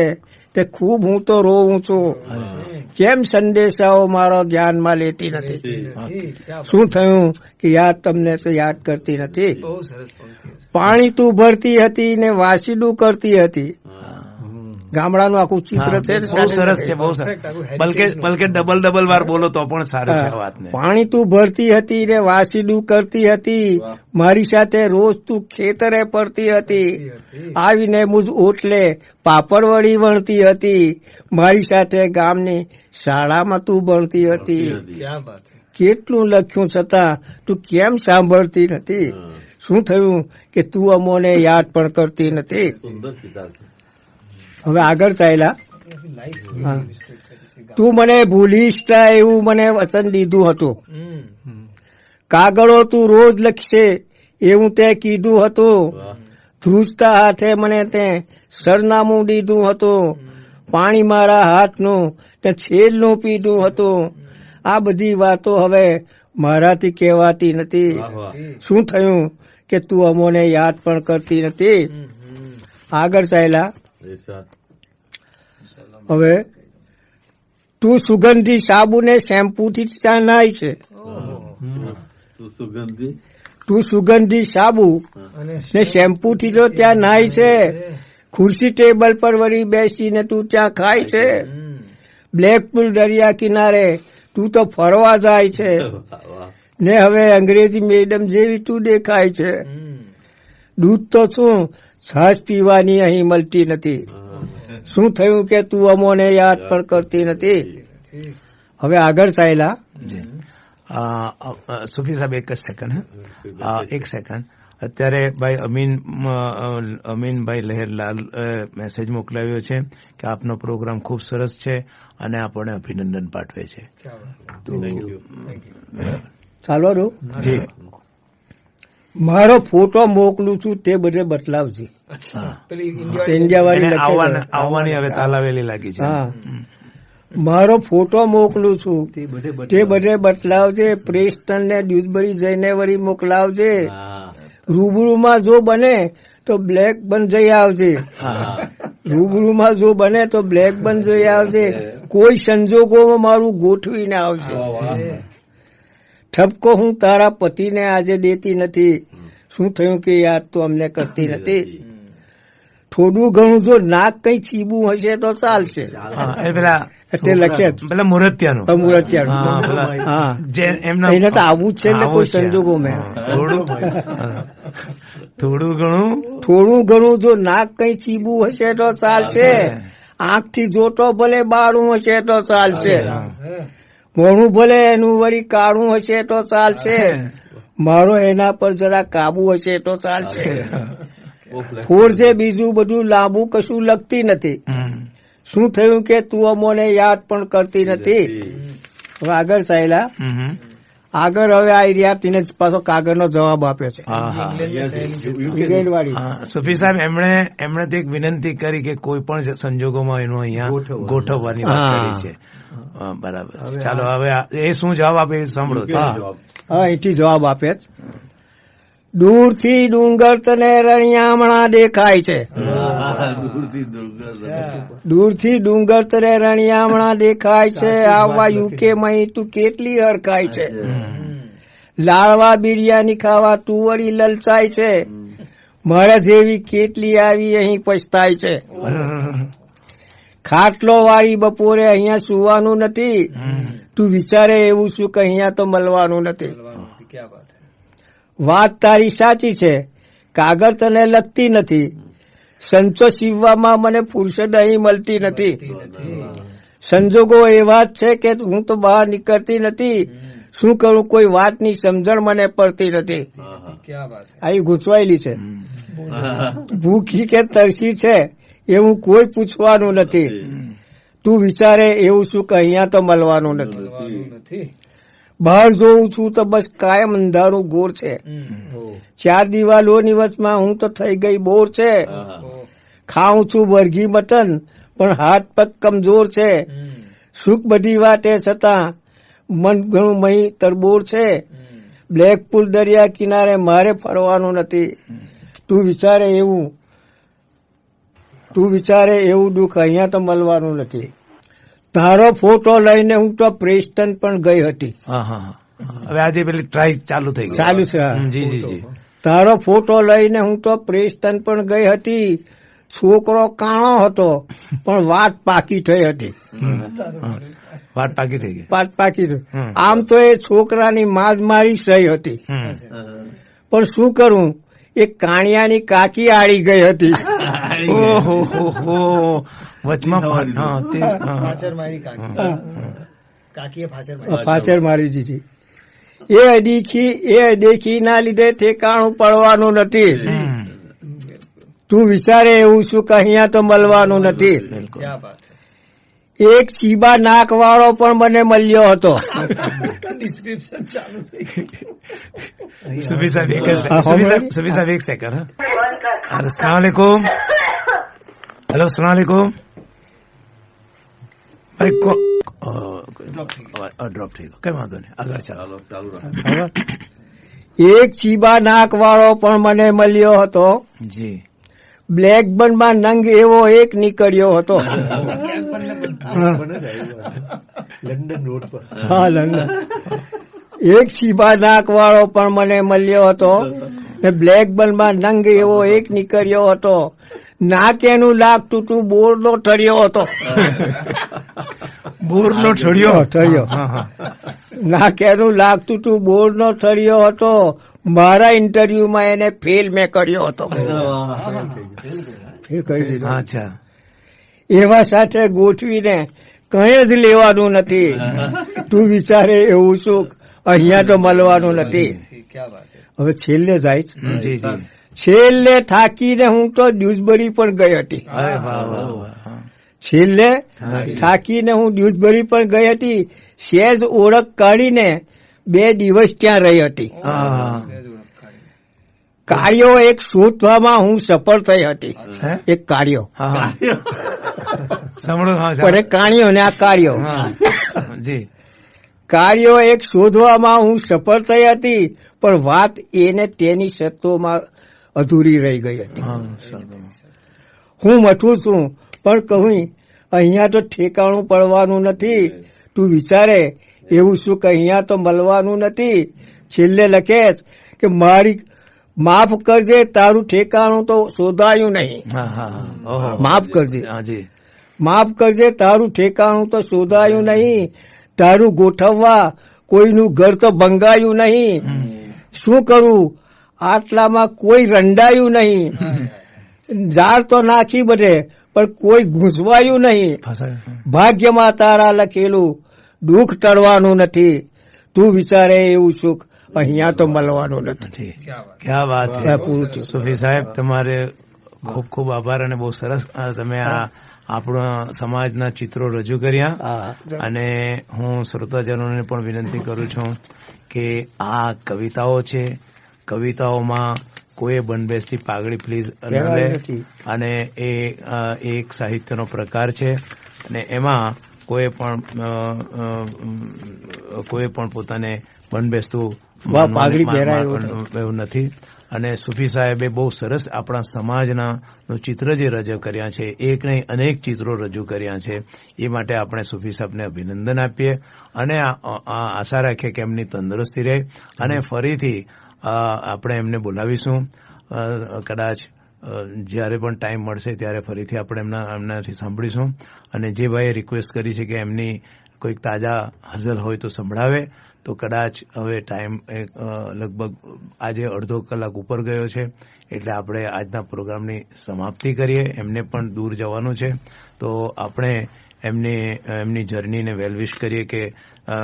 તે ખૂબ હું તો રોઉં છું. કેમ સંદેશાઓ મારો ધ્યાનમાં લેતી નથી. શું થયું કે યાદ તમને તો યાદ કરતી નથી. પાણી તું ભરતી હતી ને વાસીડું કરતી હતી. ગામડાનું આખું ચિત્ર છે. બહુ સરસ છે, બહુ સરસ. બલકે ડબલ વાર બોલો તો પણ સારું છે વાતને. પાણી તું ભરતી હતી ને વાસીડું કરતી હતી. મારી સાથે રોજ તું ખેતરે પડતી હતી. આવીને મુજ ઓટલે પાપડ વળી વણતી હતી. મારી સાથે ગામની શાળામાં તું ભણતી હતી. કેટલું લખ્યું છતાં તું કેમ સાંભળતી નથી. શું થયું કે તું અમોને યાદ પણ કરતી નથી. હવે આગળ ચાલ્યા. તું મને ભૂલીશ એવું મને વચન દીધું હતું. કાગળો તું રોજ લખશે એવું તે કીધું હતું. ધ્રુજતા હાથે મને તે સરનામું દીધું હતું. પાણી મારા હાથનું તે છેલ્લું પીધું હતું. આ બધી વાતો હવે મારાથી કહેવાતી નથી. શું થયું કે તું અમોને યાદ પણ કરતી નથી. આગળ ચાલ્યા. હવે તું સુગંધી સાબુને શેમ્પૂથી ત્યાં નાય છે. તું સુગંધી સાબુ ને શેમ્પૂથી તો ત્યાં નાય છે. ખુરશી ટેબલ પર વળી બેસીને તું ત્યાં ખાય છે. બ્લેકપુલ દરિયા કિનારે તું તો ફરવા જાય છે. ને હવે અંગ્રેજી મેડમ જેવી તું દેખાય છે. દૂધ તો શું છાશ પીવાની અહીં મળતી નથી. શું થયું કે તું અમોને યાદ પણ કરતી નથી. હવે આગળ ચાલ્યા. સુફી સાહેબ એક જ સેકન્ડ. એક સેકન્ડ. અત્યારે ભાઈ અમીનભાઈ લહેરલાલ મેસેજ મોકલાવ્યો છે કે આપનો પ્રોગ્રામ ખૂબ સરસ છે અને આપણને અભિનંદન પાઠવે છે. ચાલો રો. જી. મારો ફોટો મોકલું છું તે બધે બતલાવજે. આવવાની હવે તાલાવેલી લાગી છે. હા, મારો ફોટો મોકલું છું તે બધે બતલાવજે. પ્રેસ્ટન ને ડ્યુસબરી જઈને વળી મોકલાવજે. રૂબરૂમાં જો બને તો બ્લેક બન જઈ આવજે. રૂબરૂમાં જો બને તો બ્લેક બન જઈ આવજે. કોઈ સંજોગોમાં મારું ગોઠવીને આવજે. ઠપકો હું તારા પતિને આજે દેતી નથી. શું થયું કે યાદ તો અમને કરતી નથી. થોડું ઘણું જો નાક કઈ છીબું હશે તો ચાલશે. તે લખે પેલા મુરતિયાનું. હા, એને તો આવું જ છે ને કોઈ સંજોગોમાં. થોડું ઘણું જો નાક કઈ છીબું હશે તો ચાલશે. આંખથી જોતો ભલે બાળું હશે તો ચાલશે. મોઢું ભલે એનું વળી કાળું હશે તો ચાલશે. મારો એના પર જરા કાબુ હશે તો ચાલશે. ફોડ છે બીજું બધું લાંબુ કશું લગતી નથી. શું થયું કે તું અમોને યાદ પણ કરતી નથી. હવે આગળ ચાલ્યા. આગળ હવે આ એરિયા તેને પાછો કાગળનો જવાબ આપ્યો છે. સુફી સાહેબ એમણે એક વિનંતી કરી કે કોઈ પણ સંજોગોમાં એનું અહીંયા ગોઠવવાની વાત કરી છે. બરાબર. ચાલો હવે એ શું જવાબ આપે સાંભળો. હા, એથી જવાબ આપે. દૂરથી ડુંગર તને રણિયામણા દેખાય છે. દૂરથી ડુંગર તને રણિયામણા દેખાય છે. આવા યુકે માં તું કેટલી હરખાય છે. લાડવા બિરયાની ખાવા તું વળી લલચાય છે. મારા જેવી કેટલી આવી અહીં પછતાય છે. ખાટલો વાળી બપોરે અહીંયા સુવાનું નથી. તું તું વિચારે એવું શું કે અહીંયા તો મળવાનું નથી. વાત તારી સાચી છે, કાગળ તને લગતી નથી, સંચો સીવવામાં મને ફુરસદ અહીં મળતી નથી, સંજોગો એવા જ છે કે હું તો બહાર નીકળતી નથી, શું કરું કોઈ વાતની સમજણ મને પડતી નથી. અહીં ગૂંચવાયેલી છે. ભૂખી કે તરસી છે એવું કોઈ પૂછવાનું નથી, તું વિચારે એવું શું કે અહીંયા તો મળવાનું નથી. બહાર જોઉં છું તો બસ કાયમ અંધારું ગોર છે, ચાર દિવાલોની વચમાં હું તો થઈ ગઈ બોર છે. ખાઉં છું વર્ગી મટન પણ હાથ પગ કમજોર છે, સુખ બધી વાતે છતાં મન ઘણું મહી તરબોળ છે. બ્લેકપુલ દરિયા કિનારે મારે ફરવાનું નથી, તું વિચારે એવું દુઃખ અહીંયા તો મળવાનું નથી. તારો ફોટો લઈને હું તો પ્રેસ્ટન પણ ગઈ હતી. હવે આજે પેલી ટ્રાય ચાલુ થઈ ગઈ. ચાલુ છે. જી જી જી. તારો ફોટો લઈને હું તો પ્રેસ્ટન પણ ગઈ હતી. છોકરો કાણો હતો પણ વાત પાકી થઈ હતી. વાત પાકી થઈ ગઈ. વાત પાકી થઈ. આમ તો એ છોકરાની માજ મારી સહી હતી, પણ શું કરું એ કાણિયાની કાકી આડી ગઈ હતી. વચમાં ફાચર મારી દીધી. એ અદેખી ના લીધે ઠેકાણું પડવાનું નથી, તું વિચારે એવું શું કે અહીંયા તો મળવાનું નથી. એક ચીબા નાક વાળો પણ મને મળ્યો હતો. સુફી સાહેબ એક સેકન્ડ. અસલામ વાલેકુમ. હેલો, અસલામ વાલેકુમ. ડ્રોપ થઈ ગયો, કઈ વાંધો નહીં, આગળ ચાલો. એક ચીબા નાક વાળો પણ મને મળ્યો હતો. જી. બ્લેકબર્નમાં નંગ એવો એક નીકળ્યો હતો. લંડન રોડ પર. હા, લંડન. એક ચીબા નાક વાળો પણ મને મળ્યો હતો ને બ્લેકબર્નમાં નંગ એવો એક નીકળ્યો હતો. નાક એનું લાગતું તું બોરનો ઠળ્યો હતો. બોરનો ઠળ્યો. નાક એનું લાગતું તું બોરનો ઠળ્યો હતો. મારા ઇન્ટરવ્યુમાં એને ફેલ મેં કર્યો હતો. ફેલ કરી દીધો. અચ્છા. એવા સાથે ગોઠવીને કંઈ જ લેવાનું નથી, તું વિચારે એવું શું અહીંયા તો મળવાનું નથી. હવે છેલ્લે જાય. જી જી. છેલ્લે થાકીને હું તો ડ્યુઝબરી પણ ગઈ હતી. છેલ્લે થાકીને હું ડ્યુઝબરી પણ ગઈ હતી. સહેજ ઓળખ કાઢીને 2 દિવસ ત્યાં રહી હતી. કાર્યો એક શોધવામાં હું સફળ થઈ હતી. એક કાર્યો પણ કાણ્યો ને આ કાર્યો. જી. કાર્યો એક શોધવામાં હું સફળ થઈ હતી, પણ વાત એને તેની શરતોમાં અધૂરી રહી ગઈ હતી. હું મઠું છું પણ કહું અહીંયા તો ઠેકાણું પડવાનું નથી, તું વિચારે એવું શું કે અહીંયા તો મળવાનું નથી. છેલ્લે લખે કે મારી માફ કરજે તારું ઠેકાણું તો શોધાયું નહીં. માફ કરજે. માફ કરજે તારું ઠેકાણું તો શોધાયું નહીં. તારું ગોઠવવા કોઈનું ઘર તો ભંગાયું નહીં. શું કરું આટલામાં કોઈ રંડાયું નહીં. ઝાડ તો નાખી બધે પણ કોઈ ઘૂંસવાયું નહીં. ભાગ્યમાં તારા લખેલું દુઃખ ટળવાનું નથી, તું વિચારે એવું સુખ અહીંયા તો મળવાનું નથી. ક્યાં વાત છે સુફી સાહેબ, તમારે ખૂબ ખૂબ આભાર અને બહુ સરસ તમે આ આપણા સમાજના ચિત્રો રજૂ કર્યા. અને હું શ્રોતાજનોને પણ વિનંતી કરું છું કે આ કવિતાઓ છે, કવિતાઓમાં કોઈ બંધબેસથી પાઘડી પ્લીઝ ન લે. અને એ એક સાહિત્યનો પ્રકાર છે અને એમાં કોઈ પણ પોતાને બંધબેસતું એવું નથી. અને સુફી સાહેબે બહુ સરસ આપણા સમાજના ચિત્ર જે રજૂ કર્યા છે, એક નહીં અનેક ચિત્રો રજૂ કર્યા છે. એ માટે આપણે સુફી સાહેબને અભિનંદન આપીએ અને આશા રાખીએ કે એમની તંદુરસ્તી રહે. અને ફરીથી આપણે એમને બોલાવીશું, કદાચ જ્યારે પણ ટાઈમ મળશે ત્યારે ફરીથી આપણે એમનાથી સાંભળીશું. અને જે ભાઈએ રિક્વેસ્ટ કરી છે કે એમની કોઈક તાજા હઝલ હોય તો સંભળાવે. તો કદાચ હવે ટાઈમ લગભગ આજે અડધો કલાક ઉપર ગયો છે, એટલે આપણે આજના પ્રોગ્રામની સમાપ્તિ કરીએ. એમને પણ દૂર જવાનું છે, તો આપણે એમની જર્નીને વેલવિશ કરીએ કે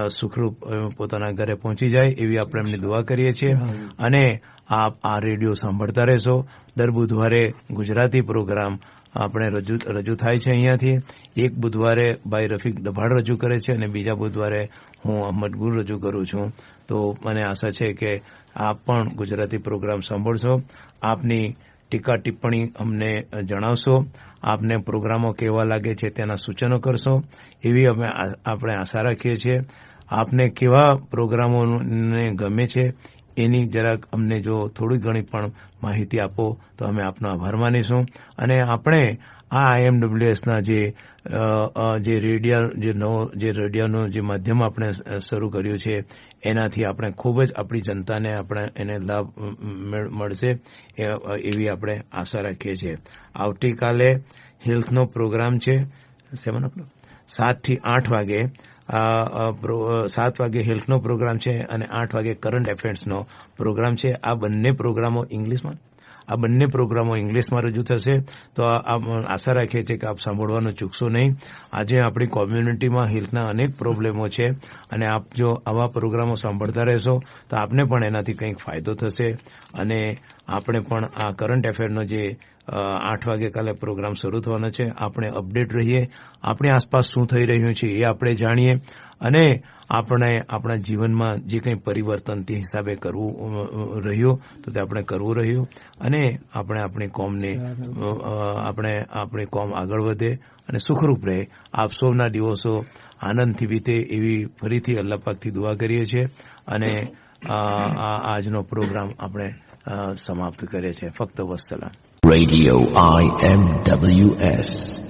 સુખરૂપ પોતાના ઘરે પહોંચી જાય એવી આપણે એમની દુઆ કરીએ છીએ. અને આપ આ રેડિયો સાંભળતા રહેશો. દર બુધવારે ગુજરાતી પ્રોગ્રામ આપણે રજૂ થાય છે અહીંયાથી. એક બુધવારે ભાઈ રફીક ડભાડ રજૂ કરે છે અને બીજા બુધવારે હું અહમદ ગુલ રજૂ કરું છું. તો મને આશા છે કે આપ પણ ગુજરાતી પ્રોગ્રામ સાંભળશો. આપની ટીકા ટિપ્પણી અમને જણાવશો. આપને પ્રોગ્રામો કેવા લાગે છે તેના સૂચનો કરશો એવી આપણે આશા રાખીએ છીએ. આપને કેવા પ્રોગ્રામોને ગમે છે એની જરાક અમને જો થોડી ઘણી પણ માહિતી આપો તો અમે આપનો આભાર માનીશું. અને આપણે આ IMWSના જે રેડિયોનું જે માધ્યમ આપણે શરૂ કર્યું છે એનાથી આપણે ખૂબ જ આપણી જનતાને આપણે એને લાભ મળશે એવી આપણે આશા રાખીએ છીએ. આવતીકાલે હેલ્થનો પ્રોગ્રામ છે 7 થી 8 વાગે. 7 વાગે હેલ્થનો પ્રોગ્રામ છે અને 8 વાગે કરંટ અફેર્સનો પ્રોગ્રામ છે. આ બંને પ્રોગ્રામો ઇંગ્લિશમાં રજૂ થશે. તો આશા રાખીએ છીએ કે આપ સાંભળવાનું ચૂકશો નહીં. આજે આપણી કોમ્યુનિટીમાં હેલ્થના અનેક પ્રોબ્લેમો છે અને આપ જો આવા પ્રોગ્રામો સાંભળતા રહેશો તો આપને પણ એનાથી કંઈક ફાયદો થશે. અને આપણે પણ આ કરંટ અફેરનો જે 8 વાગે કાલે પ્રોગ્રામ શરૂ થવાનો છે, આપણે અપડેટ રહીએ. આપણી આસપાસ શું થઈ રહ્યું છે એ આપણે જાણીએ અને આપણે આપણા જીવનમાં જે કંઈ પરિવર્તન તે હિસાબે કરવું રહ્યું તો તે આપણે કરવું રહ્યું. અને આપણે આપણી કોમ આગળ વધે અને સુખરૂપ રહે. આપ સૌના દિવસો આનંદથી વીતે એવી ફરીથી અલ્લાહ પાકથી દુઆ કરીએ છીએ. અને આજનો પ્રોગ્રામ આપણે સમાપ્ત કરીએ છીએ. ફક્ત વસ્સલામ. Radio IMWS.